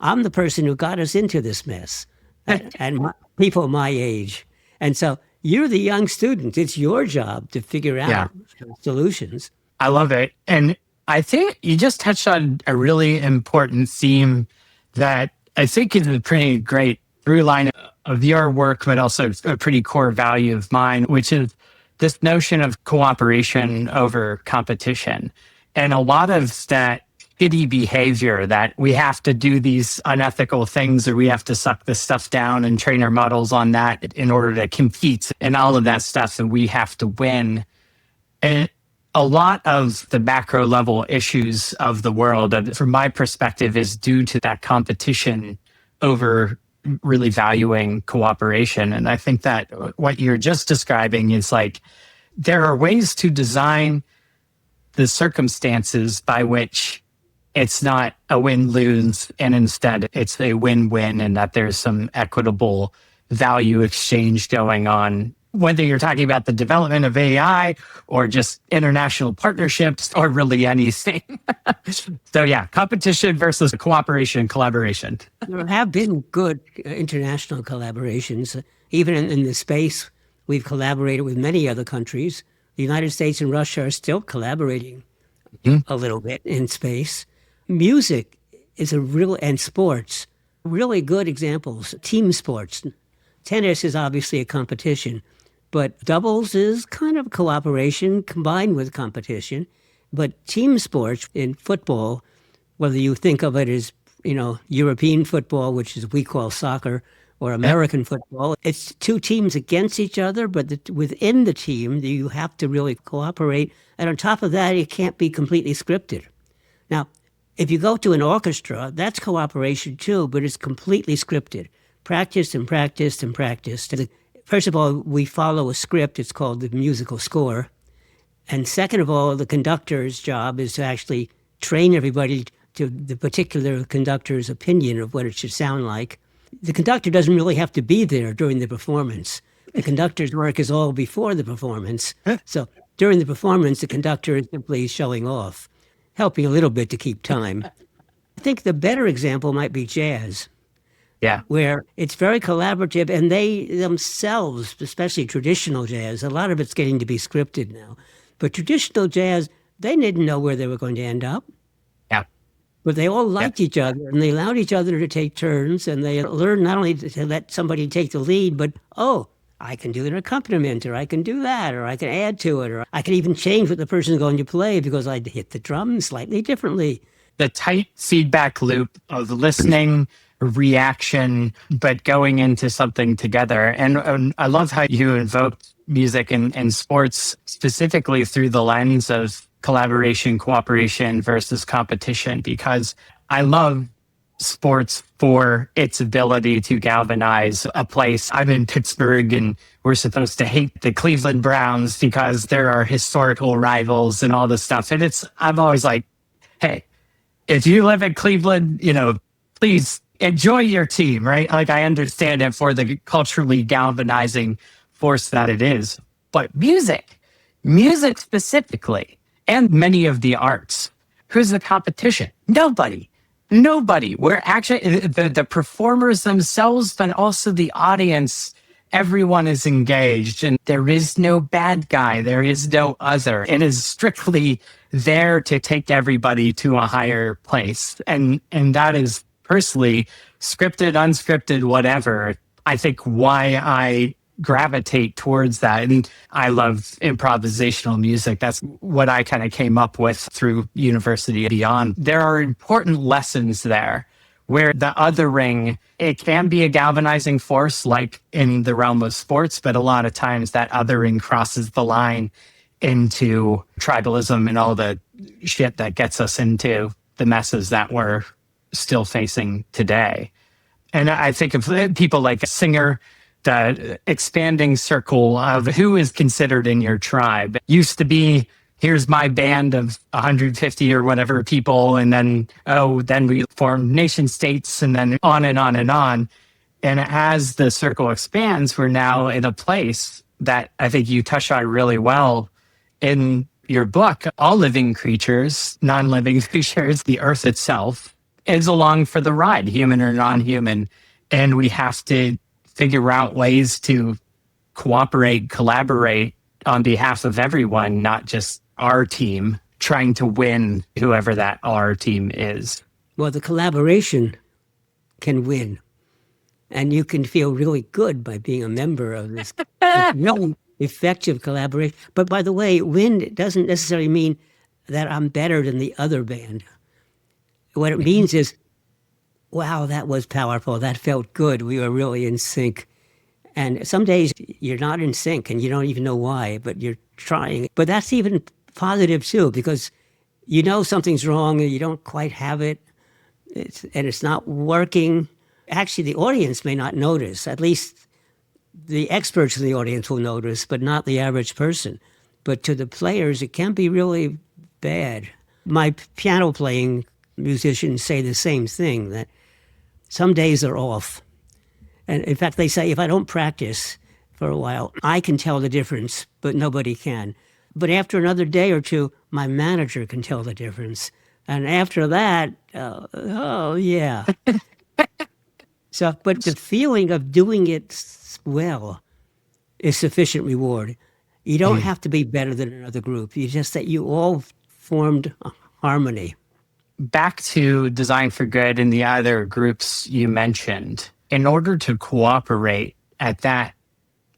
I'm the person who got us into this mess, and people my age. And so you're the young student. It's your job to figure out solutions. I love it. And I think you just touched on a really important theme that I think is a pretty great through line of your work, but also a pretty core value of mine, which is this notion of cooperation over competition. And a lot of that shitty behavior that we have to do these unethical things, or we have to suck this stuff down and train our models on that in order to compete and all of that stuff, and we have to win. And a lot of the macro level issues of the world, from my perspective, is due to that competition over really valuing cooperation. And I think that what you're just describing is like, there are ways to design the circumstances by which it's not a win-lose, and instead it's a win-win, and that there's some equitable value exchange going on, whether you're talking about the development of AI or just international partnerships or really anything. So yeah, competition versus cooperation, collaboration. There have been good international collaborations. Even in the space, we've collaborated with many other countries. The United States and Russia are still collaborating a little bit in space. Music is and sports, really good examples. Team sports. Tennis is obviously a competition, but doubles is kind of cooperation combined with competition. But team sports in football, whether you think of it as, European football, which is we call soccer, or American football, it's two teams against each other, but within the team, you have to really cooperate. And on top of that, it can't be completely scripted. Now, if you go to an orchestra, that's cooperation too, but it's completely scripted. Practiced and practiced and practiced. First of all, we follow a script. It's called the musical score. And second of all, the conductor's job is to actually train everybody to the particular conductor's opinion of what it should sound like. The conductor doesn't really have to be there during the performance. The conductor's work is all before the performance. So during the performance, the conductor is simply showing off, helping a little bit to keep time. I think the better example might be jazz. Yeah. Where it's very collaborative, and they themselves, especially traditional jazz, a lot of it's getting to be scripted now. But traditional jazz, they didn't know where they were going to end up. Yeah. But they all liked each other, and they allowed each other to take turns, and they learned not only to let somebody take the lead, but, I can do an accompaniment, or I can do that, or I can add to it, or I can even change what the person's going to play because I hit the drum slightly differently. The tight feedback loop of listening, reaction, but going into something together. And I love how you invoked music and sports specifically through the lens of collaboration, cooperation versus competition, because I love sports for its ability to galvanize a place. I'm in Pittsburgh, and we're supposed to hate the Cleveland Browns because there are historical rivals and all this stuff. And I'm always like, hey, if you live in Cleveland, please enjoy your team, right? Like, I understand it for the culturally galvanizing force that it is. But music specifically, and many of the arts, who's the competition? Nobody. We're actually, the performers themselves, but also the audience, everyone is engaged, and there is no bad guy. There is no other. It is strictly there to take everybody to a higher place. And that is personally, scripted, unscripted, whatever, I think why I gravitate towards that. And I love improvisational music. That's what I kind of came up with through university and beyond. There are important lessons there where the othering, it can be a galvanizing force like in the realm of sports, but a lot of times that othering crosses the line into tribalism and all the shit that gets us into the messes that we're still facing today. And I think of people like Singer, the expanding circle of who is considered in your tribe. It used to be, here's my band of 150 or whatever people. And then, then we formed nation states and then on and on and on. And as the circle expands, we're now in a place that I think you touch on really well in your book. All living creatures, non-living creatures, the earth itself is along for the ride, human or non-human. And we have to figure out ways to cooperate, collaborate on behalf of everyone, not just our team, trying to win whoever that our team is. Well, the collaboration can win. And you can feel really good by being a member of this really effective collaboration. But by the way, win doesn't necessarily mean that I'm better than the other band. What it means is, wow, that was powerful. That felt good. We were really in sync. And some days you're not in sync and you don't even know why, but you're trying. But that's even positive too, because you know something's wrong and you don't quite have it, and it's not working. Actually, the audience may not notice. At least the experts in the audience will notice, but not the average person. But to the players, it can be really bad. My piano playing musicians say the same thing, that some days are off. And in fact, they say, if I don't practice for a while, I can tell the difference, but nobody can. But after another day or two, my manager can tell the difference. And after that, oh yeah. So, but the feeling of doing it well is sufficient reward. You don't have to be better than another group. You just that you all formed harmony. Back to Design for Good and the other groups you mentioned, in order to cooperate at that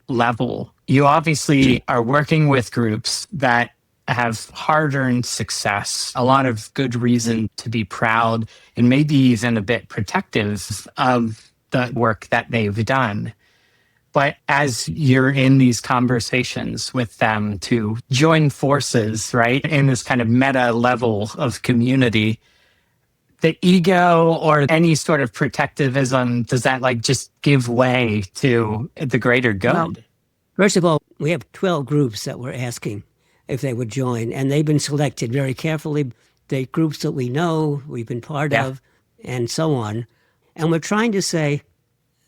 level, you obviously are working with groups that have hard-earned success, a lot of good reason to be proud, and maybe even a bit protective of the work that they've done. But as you're in these conversations with them to join forces, right, in this kind of meta level of community, the ego or any sort of protectivism, does that like just give way to the greater good? Well, first of all, we have 12 groups that we're asking if they would join, and they've been selected very carefully. The groups that we know, we've been part of, and so on. And we're trying to say,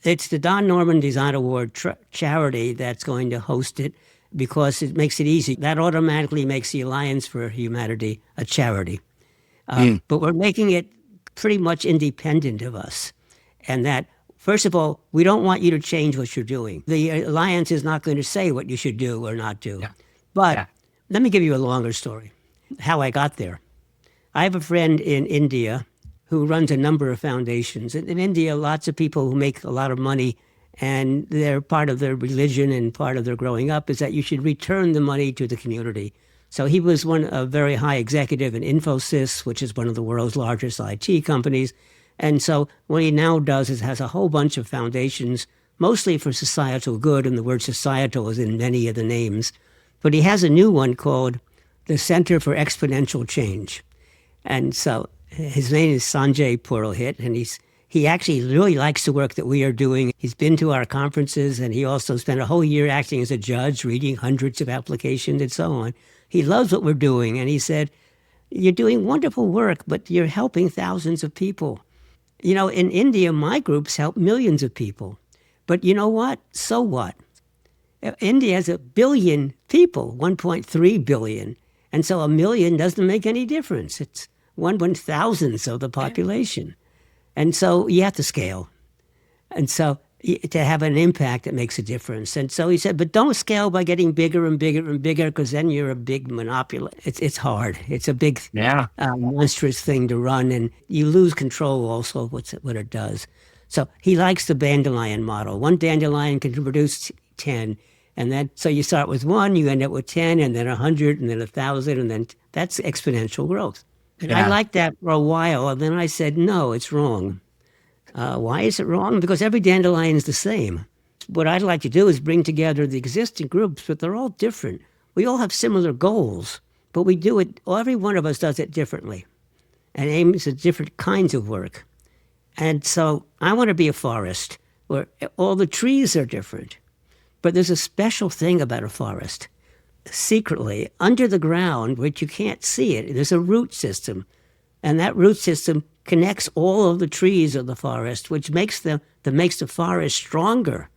it's the Don Norman Design Award charity that's going to host it because it makes it easy. That automatically makes the Alliance for Humanity a charity. But we're making it pretty much independent of us. And that, first of all, we don't want you to change what you're doing. The Alliance is not going to say what you should do or not do. But let me give you a longer story, how I got there. I have a friend in India who runs a number of foundations. In India, lots of people who make a lot of money, and they're part of their religion and part of their growing up is that you should return the money to the community. So he was a very high executive in Infosys, which is one of the world's largest IT companies. And so what he now does is has a whole bunch of foundations, mostly for societal good, and the word societal is in many of the names. But he has a new one called the Center for Exponential Change. And so his name is Sanjay Purohit, and he actually really likes the work that we are doing. He's been to our conferences, and he also spent a whole year acting as a judge, reading hundreds of applications and so on. He loves what we're doing, and he said, you're doing wonderful work, but you're helping thousands of people. You know, in India, my groups help millions of people. But you know what? So what? India has 1 billion people, 1.3 billion. And so 1 million doesn't make any difference. It's 1/1000th of the population. And so you have to scale. And so to have an impact that makes a difference. And so he said, but don't scale by getting bigger and bigger and bigger, because then you're a big monopoly. It's hard. It's a big, monstrous thing to run, and you lose control also of what it does. So he likes the dandelion model. One dandelion can produce 10. And then, so you start with 1, you end up with 10, and then 100, and then 1,000, and then that's exponential growth. And I Yeah. liked that for a while, and then I said, no, it's wrong. Why is it wrong? Because every dandelion is the same. What I'd like to do is bring together the existing groups, but they're all different. We all have similar goals, but we do it, every one of us does it differently and aims at different kinds of work. And so I want to be a forest where all the trees are different. But there's a special thing about a forest. Secretly, under the ground, which you can't see it, there's a root system. And that root system connects all of the trees of the forest, which makes the forest stronger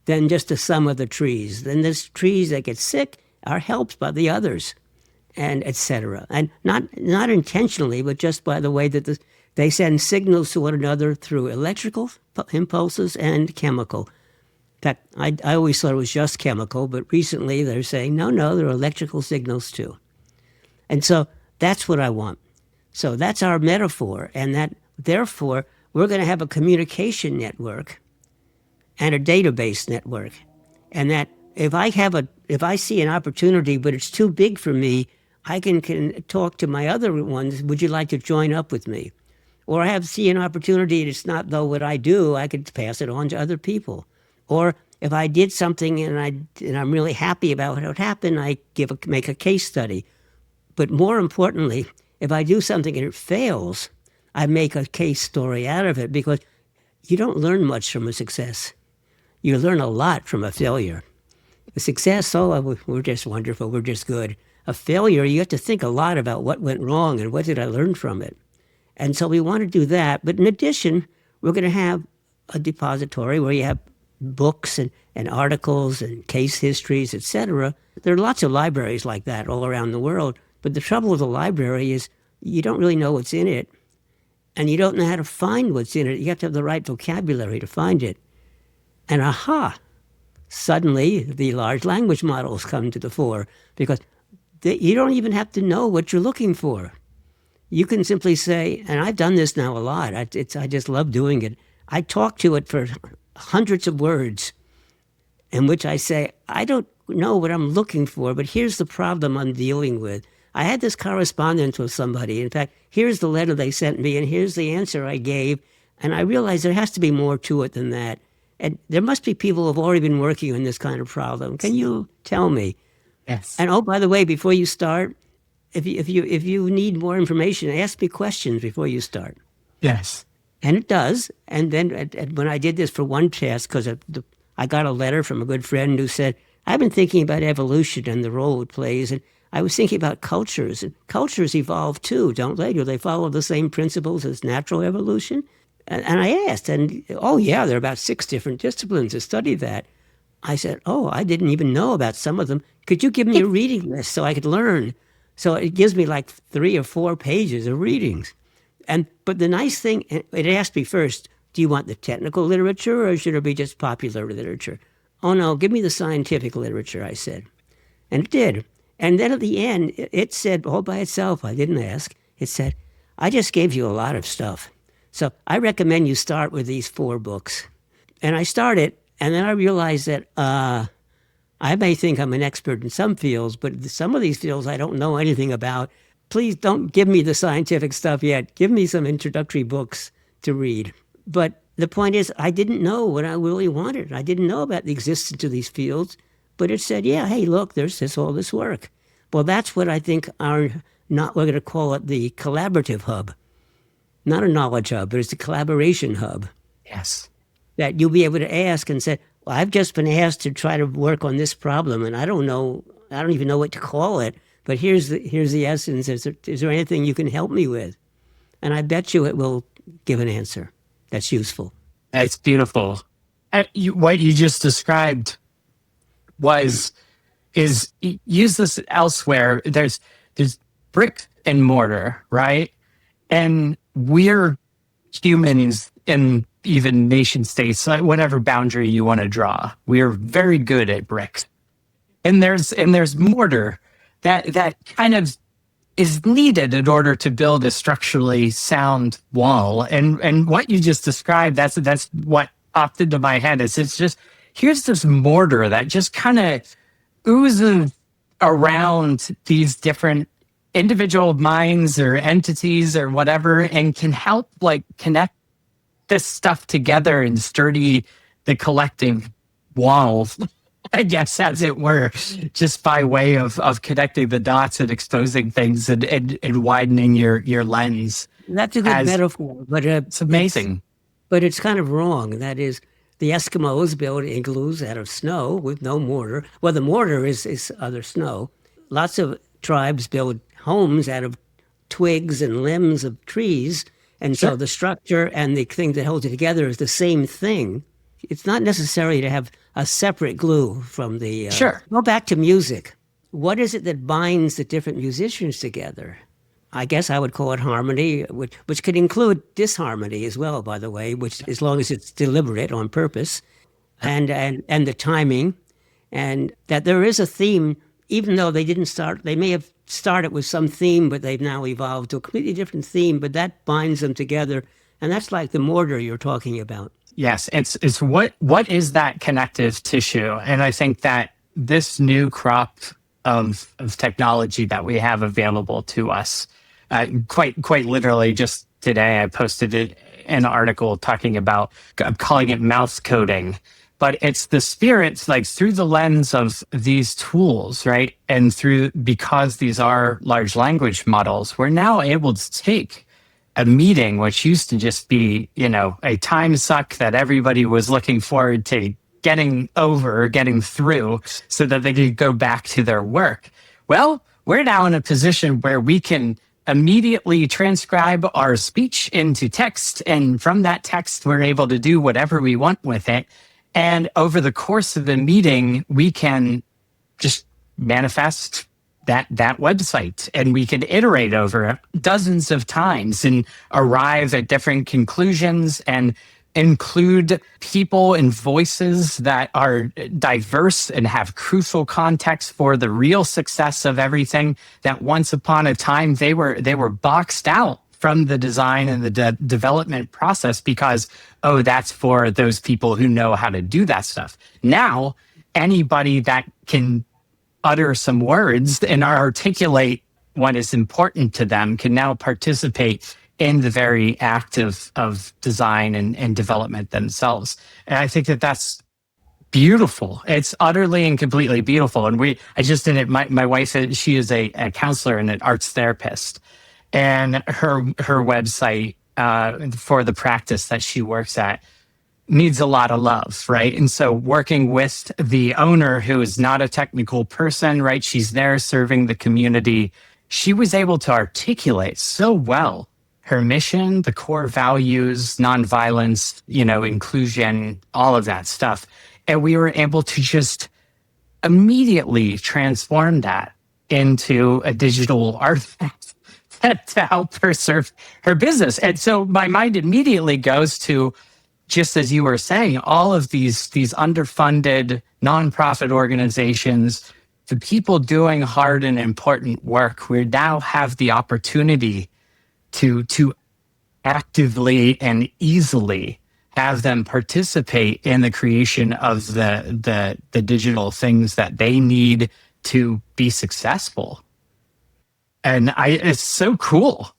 than just the sum of the trees. Then there's trees that get sick are helped by the others, and et cetera. And not intentionally, but just by the way that they send signals to one another through electrical impulses and chemical. In fact, I always thought it was just chemical, but recently they're saying, no, there are electrical signals too. And so that's what I want. So that's our metaphor, and that therefore we're going to have a communication network and a database network. And that if I see an opportunity, but it's too big for me, I can talk to my other ones, would you like to join up with me? Or I see an opportunity and it's not though what I do, I could pass it on to other people. Or if I did something and I'm really happy about what happened, I make a case study. But more importantly, if I do something and it fails, I make a case story out of it, because you don't learn much from a success. You learn a lot from a failure. A success, we're just wonderful, we're just good. A failure, you have to think a lot about what went wrong and what did I learn from it. And so we want to do that. But in addition, we're going to have a depository where you have books and articles and case histories, et cetera. There are lots of libraries like that all around the world. But the trouble with a library is you don't really know what's in it, and you don't know how to find what's in it. You have to have the right vocabulary to find it. And suddenly the large language models come to the fore, because you don't even have to know what you're looking for. You can simply say, and I've done this now a lot, I just love doing it. I talk to it for hundreds of words in which I say, I don't know what I'm looking for, but here's the problem I'm dealing with. I had this correspondence with somebody. In fact, here's the letter they sent me, and here's the answer I gave. And I realized there has to be more to it than that. And there must be people who have already been working on this kind of problem. Can you tell me? Yes. And oh, by the way, before you start, if you need more information, ask me questions before you start. Yes. And it does. And then when I did this for one task, because I got a letter from a good friend who said, I've been thinking about evolution and the role it plays. And I was thinking about cultures. And cultures evolve too, don't they? Do they follow the same principles as natural evolution? And I asked, and oh yeah, there are about 6 different disciplines that study that. I said, oh, I didn't even know about some of them. Could you give me a reading list so I could learn? So it gives me like 3 or 4 pages of readings. But the nice thing, it asked me first, do you want the technical literature or should it be just popular literature? Oh no, give me the scientific literature, I said. And it did. And then at the end, it said all by itself, I didn't ask, it said, I just gave you a lot of stuff. So I recommend you start with these 4 books. And I started, and then I realized that I may think I'm an expert in some fields, but some of these fields I don't know anything about. Please don't give me the scientific stuff yet. Give me some introductory books to read. But the point is, I didn't know what I really wanted. I didn't know about the existence of these fields, but it said, yeah, hey, look, there's all this work. Well, that's what I think we're going to call it the collaborative hub. Not a knowledge hub, but it's a collaboration hub. Yes. That you'll be able to ask and say, well, I've just been asked to try to work on this problem, and I don't even know what to call it, but here's the essence. Is there anything you can help me with? And I bet you it will give an answer that's useful. That's beautiful. What you just described is use this elsewhere. There's brick and mortar, right? And we're humans in even nation states, whatever boundary you want to draw. We're very good at bricks. And there's mortar that kind of is needed in order to build a structurally sound wall. And what you just described, that's what popped into my head. It's just here's this mortar that just kind of oozes around these different individual minds or entities or whatever, and can help like connect this stuff together and sturdy the collective walls, I guess, as it were, just by way of connecting the dots and exposing things and widening your lens. That's a good metaphor, but it's amazing. But it's kind of wrong. That is, the Eskimos build igloos out of snow with no mortar. Well, the mortar is other snow. Lots of tribes build homes out of twigs and limbs of trees. And so the structure and the thing that holds it together is the same thing. It's not necessary to have a separate glue from the... Go back to music. What is it that binds the different musicians together? I guess I would call it harmony, which could include disharmony as well, by the way, which as long as it's deliberate on purpose, and the timing, and that there is a theme, even though they didn't start, they may have started with some theme, but they've now evolved to a completely different theme, but that binds them together. And that's like the mortar you're talking about. Yes, it's what is that connective tissue? And I think that this new crop of technology that we have available to us, quite literally just today I posted an article talking about, I'm calling it mouth coding, but it's the spirits like through the lens of these tools, right? And because these are large language models, we're now able to take a meeting, which used to just be, a time suck that everybody was looking forward to getting over or getting through so that they could go back to their work. Well, we're now in a position where we can immediately transcribe our speech into text. And from that text, we're able to do whatever we want with it. And over the course of the meeting, we can just manifest that website, and we can iterate over it dozens of times and arrive at different conclusions and include people and voices that are diverse and have crucial context for the real success of everything that once upon a time they were boxed out from the design and the development process because, that's for those people who know how to do that stuff. Now, anybody that can utter some words and articulate what is important to them can now participate in the very act of design and development themselves. And I think that that's beautiful. It's utterly and completely beautiful. And I just did it. My wife, she is a counselor and an arts therapist. And her website for the practice that she works at needs a lot of love, right? And so working with the owner, who is not a technical person, right? She's there serving the community. She was able to articulate so well her mission, the core values, nonviolence, inclusion, all of that stuff. And we were able to just immediately transform that into a digital artifact to help her serve her business. And so my mind immediately goes to, just as you were saying, all of these underfunded nonprofit organizations, the people doing hard and important work, we now have the opportunity to actively and easily have them participate in the creation of the digital things that they need to be successful. And it's so cool.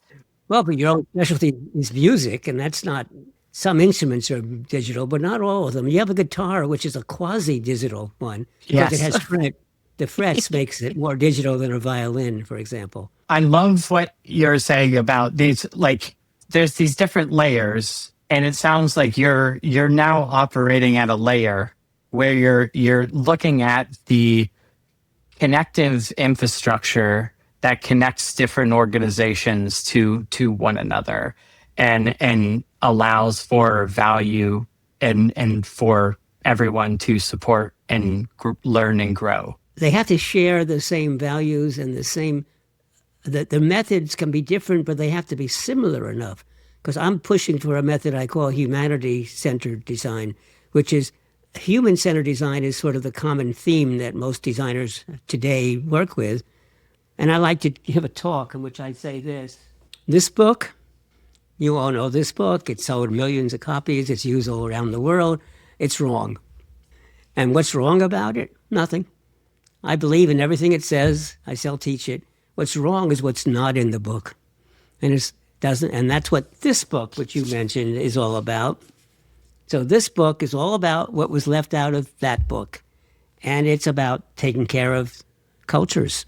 Well, but your own specialty is music, and that's not... Some instruments are digital, but not all of them. You have a guitar, which is a quasi-digital one, because it has fret. The frets makes it more digital than a violin, for example. I love what you're saying about these, like, there's these different layers, and it sounds like you're now operating at a layer where you're looking at the connective infrastructure that connects different organizations to one another and allows for value and for everyone to support and learn and grow. They have to share the same values and the methods can be different, but they have to be similar enough. Because I'm pushing for a method I call humanity-centered design, which is human-centered design is sort of the common theme that most designers today work with. And I like to give a talk in which I say this book, you all know this book, it's sold millions of copies, it's used all around the world, it's wrong. And what's wrong about it? Nothing. I believe in everything it says. I still teach it. What's wrong is what's not in the book. And it doesn't, and that's what this book, which you mentioned, is all about. So this book is all about what was left out of that book. And it's about taking care of cultures.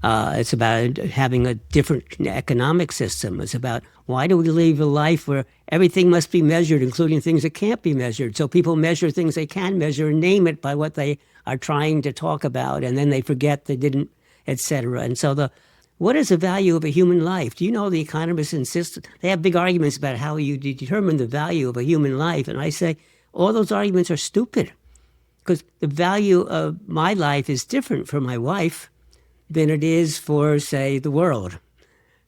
It's about having a different economic system. It's about why do we live a life where everything must be measured, including things that can't be measured. So people measure things they can measure and name it by what they are trying to talk about, and then they forget they didn't, et cetera. And so what is the value of a human life? Do you know the economists insist, they have big arguments about how you determine the value of a human life. And I say, all those arguments are stupid, because the value of my life is different for my wife than it is for, say, the world.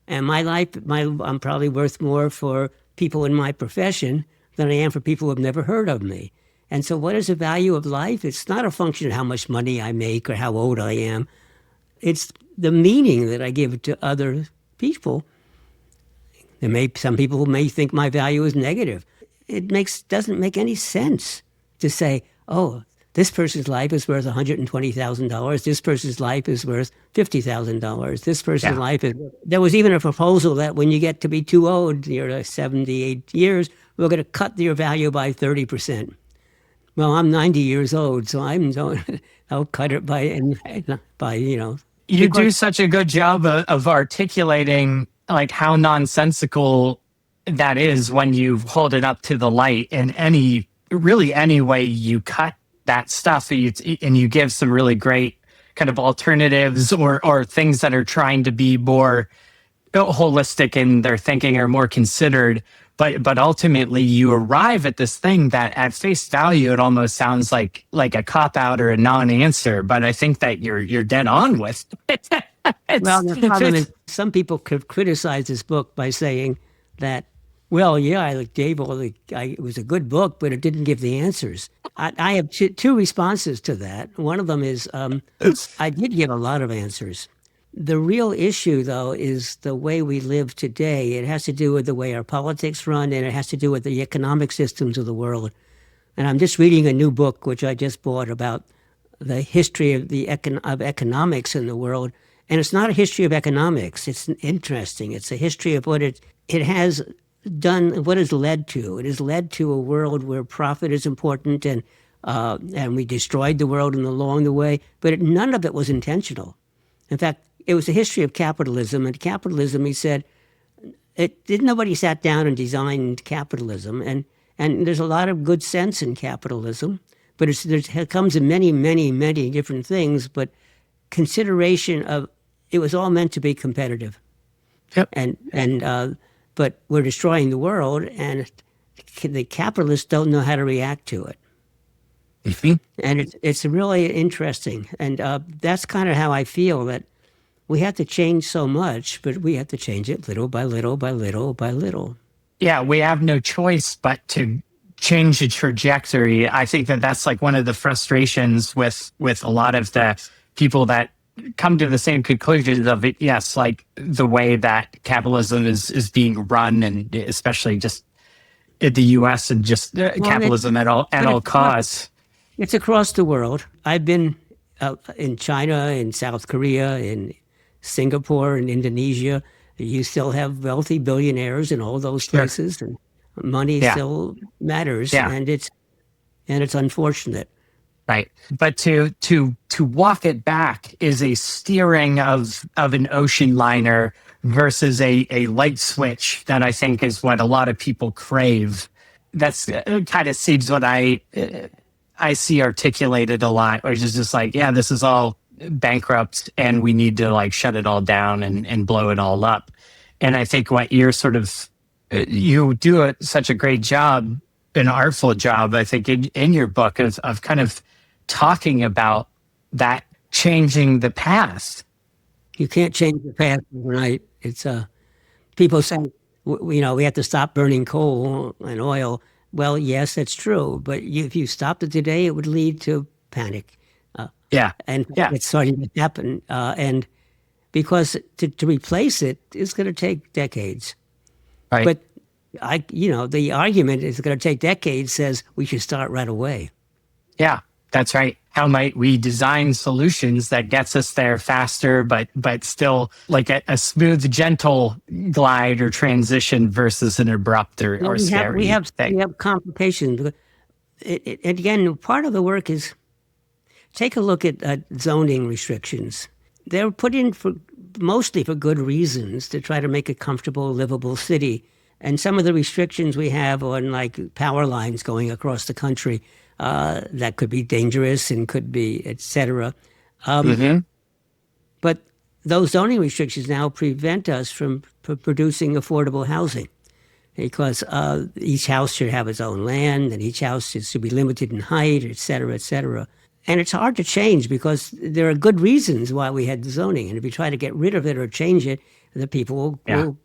And my life, I'm probably worth more for people in my profession than I am for people who have never heard of me. And so what is the value of life? It's not a function of how much money I make or how old I am. It's the meaning that I give to other people. Some people who may think my value is negative. It doesn't make any sense to say, oh, this person's life is worth $120,000. This person's life is worth $50,000. This person's life is... There was even a proposal that when you get to be too old, you're 78 years, we're going to cut your value by 30%. Well, I'm 90 years old, so I'll cut it by You do such a good job of articulating like how nonsensical that is when you hold it up to the light in any way you cut that stuff, and you give some really great kind of alternatives or things that are trying to be more holistic in their thinking or more considered. But ultimately, you arrive at this thing that, at face value, it almost sounds like a cop out or a non-answer. But I think that you're dead on with. Well, the problem is some people could criticize this book by saying that, well, yeah, I gave it was a good book, but it didn't give the answers. I have two responses to that. One of them is I did give a lot of answers. The real issue, though, is the way we live today. It has to do with the way our politics run, and it has to do with the economic systems of the world. And I'm just reading a new book, which I just bought, about the history of of economics in the world. And it's not a history of economics. It's interesting. It's a history of what it has done, what has led to. It has led to a world where profit is important, and we destroyed the world along the way. But none of it was intentional. In fact, it was a history of capitalism. And capitalism, he said, nobody sat down and designed capitalism. And there's a lot of good sense in capitalism, but it comes in many, many, many different things. But consideration of it was all meant to be competitive. Yep. But we're destroying the world, and the capitalists don't know how to react to it. Mm-hmm. And it's really interesting. And that's kind of how I feel, that we have to change so much, but we have to change it little by little by little by little. Yeah, we have no choice but to change the trajectory. I think that's like one of the frustrations with a lot of the people that come to the same conclusions of it. Yes, like the way that capitalism is being run, and especially just in the U.S. and just capitalism at all costs. It's across the world. I've been in China, in South Korea, in Singapore, in Indonesia. You still have wealthy billionaires in all those places, and money still matters, and it's unfortunate. Right. But to walk it back is a steering of an ocean liner versus a light switch that I think is what a lot of people crave. That's kind of seems what I see articulated a lot, which is just like, yeah, this is all bankrupt and we need to like shut it all down and blow it all up. And I think what you're you do such a great job, an artful job, I think, in your book of kind of talking about that changing the past. You can't change the past overnight. It's people say, we have to stop burning coal and oil. Well, yes, that's true. But if you stopped it today, it would lead to panic. It's starting to happen. And because to replace it is going to take decades. Right. But the argument is going to take decades says we should start right away. Yeah, that's right. How might we design solutions that gets us there faster, but still like a smooth, gentle glide or transition versus an abrupt No, or we scary have thing? complications. Again, part of the work is take a look at zoning restrictions. They're put in for mostly for good reasons to try to make a comfortable, livable city. And some of the restrictions we have on like power lines going across the country that could be dangerous and could be et cetera. Hmm. But those zoning restrictions now prevent us from producing affordable housing because each house should have its own land and each house should be limited in height, et cetera, et cetera. And it's hard to change because there are good reasons why we had the zoning. And if you try to get rid of it or change it, the people Yeah. will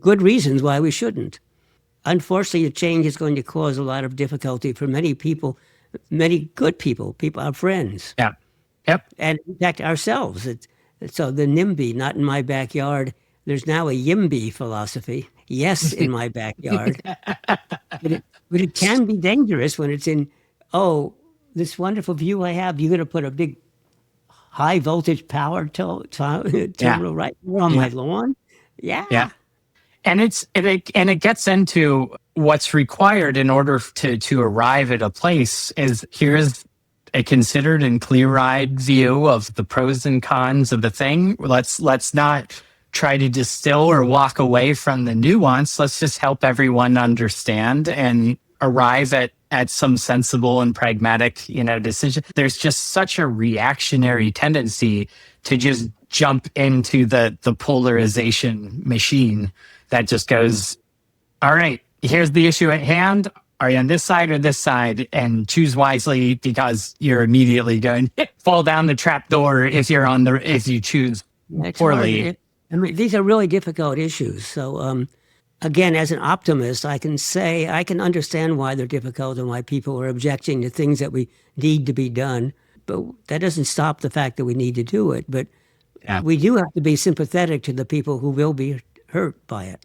good reasons why we shouldn't. Unfortunately, the change is going to cause a lot of difficulty for many people, many good people, our friends, Yeah. Yep. and in fact ourselves. So the NIMBY, not in my backyard, there's now a YIMBY philosophy. Yes, in my backyard. But it can be dangerous when it's in, oh, this wonderful view I have, you're going to put a big high voltage power Yeah. terminal right there on my Yeah. lawn. Yeah. Yeah. And it gets into what's required in order to arrive at a place is here's a considered and clear-eyed view of the pros and cons of the thing. Let's not try to distill or walk away from the nuance. Let's just help everyone understand and arrive at some sensible and pragmatic, decision. There's just such a reactionary tendency to just jump into the polarization machine that just goes, all right, here's the issue at hand. Are you on this side or this side? And choose wisely because you're immediately going to fall down the trap door if you choose It's poorly. hard. I mean, these are really difficult issues. So, again, as an optimist, I can understand why they're difficult and why people are objecting to things that we need to be done. But that doesn't stop the fact that we need to do it. But Yeah. we do have to be sympathetic to the people who will be hurt by it.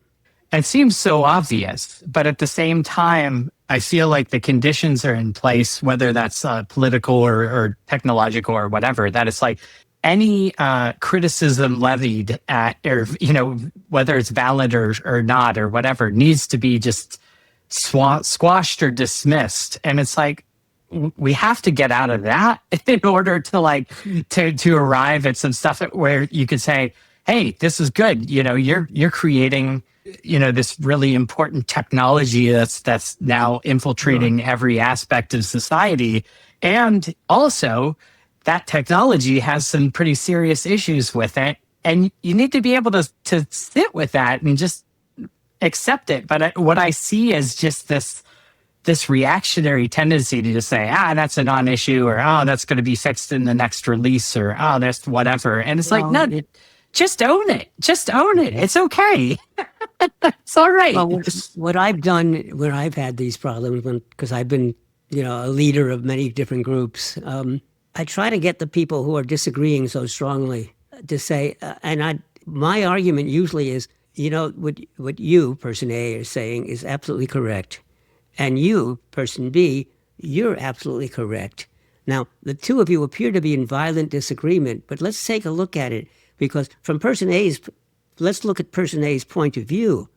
It seems so obvious, but at the same time, I feel like the conditions are in place, whether that's political or technological or whatever, that it's like any criticism levied at, or, whether it's valid or not or whatever, needs to be just squashed or dismissed. And it's like, we have to get out of that in order to arrive at some stuff where you could say, hey, this is good. You're creating, this really important technology that's now infiltrating every aspect of society. And also that technology has some pretty serious issues with it. And you need to be able to sit with that and just accept it. But what I see is just this reactionary tendency to just say, that's a non-issue, or, that's going to be fixed in the next release, or, that's whatever. And it's like, no, just own it. Just own it. It's okay. It's all right. Well, what I've done when I've had these problems, because I've been, a leader of many different groups, I try to get the people who are disagreeing so strongly to say, my argument usually is, what you, person A, are saying is absolutely correct. And you, person B, you're absolutely correct. Now, the two of you appear to be in violent disagreement, but let's take a look at it, because let's look at person A's point of view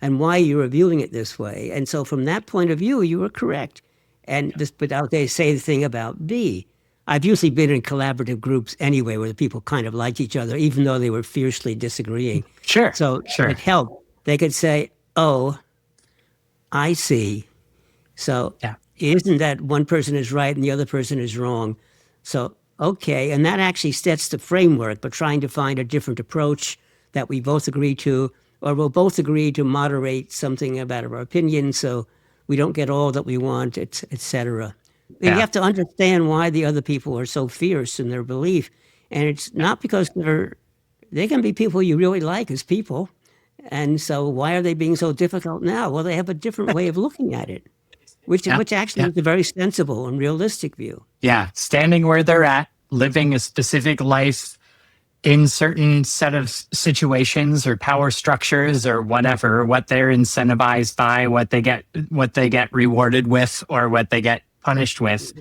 and why you're viewing it this way. And so from that point of view, you are correct. And but they say the thing about B. I've usually been in collaborative groups anyway, where the people kind of liked each other, even though they were fiercely disagreeing. Sure. So it helped. They could say, oh, I see. So it isn't that one person is right and the other person is wrong. So, okay. And that actually sets the framework, but trying to find a different approach that we both agree to, or we'll both agree to moderate something about our opinion so we don't get all that we want, et cetera. And you have to understand why the other people are so fierce in their belief. And it's not because they can be people you really like as people. And so why are they being so difficult now? Well, they have a different way of looking at it, which actually is a very sensible and realistic view. Yeah, standing where they're at, living a specific life in certain set of situations or power structures or whatever, what they're incentivized by, what they get rewarded with, or what they get punished with.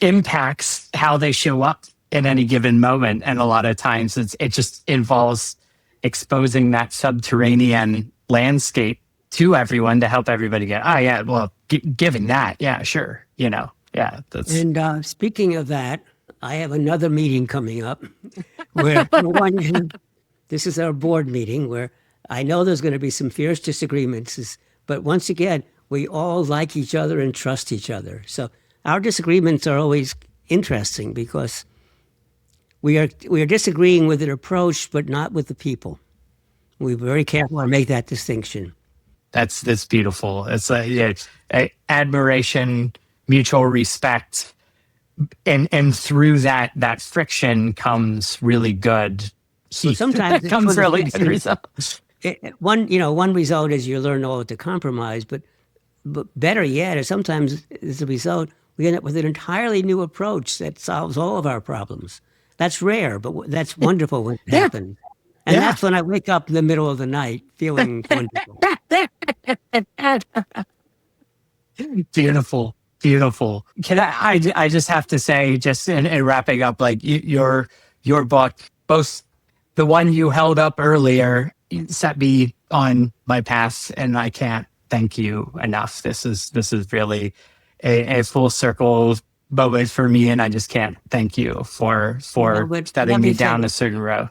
impacts how they show up in any given moment. And a lot of times it just involves exposing that subterranean landscape to everyone to help everybody get, oh yeah, well, giving that, yeah, sure, yeah. And speaking of that, I have another meeting coming up where this is our board meeting where I know there's going to be some fierce disagreements, but once again, we all like each other and trust each other. So our disagreements are always interesting because we are disagreeing with an approach, but not with the people. We're very careful to make that distinction. That's beautiful. It's admiration, mutual respect, and through that friction comes really good. Well, sometimes it comes really good results. One result is you learn all to compromise, but better yet, is sometimes as a result, we end up with an entirely new approach that solves all of our problems. That's rare, but that's wonderful when it happens. And that's when I wake up in the middle of the night feeling wonderful. Beautiful. Can I just have to say, just in wrapping up, like your book, both the one you held up earlier set me on my path, and I can't thank you enough. This is really a full circle moment for me, and I just can't thank you for setting me down a certain road.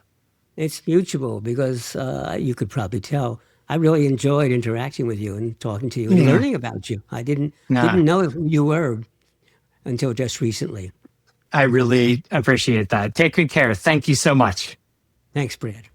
It's mutual because you could probably tell I really enjoyed interacting with you and talking to you and learning about you. I didn't know who you were until just recently. I really appreciate that. Take good care. Thank you so much. Thanks, Brad.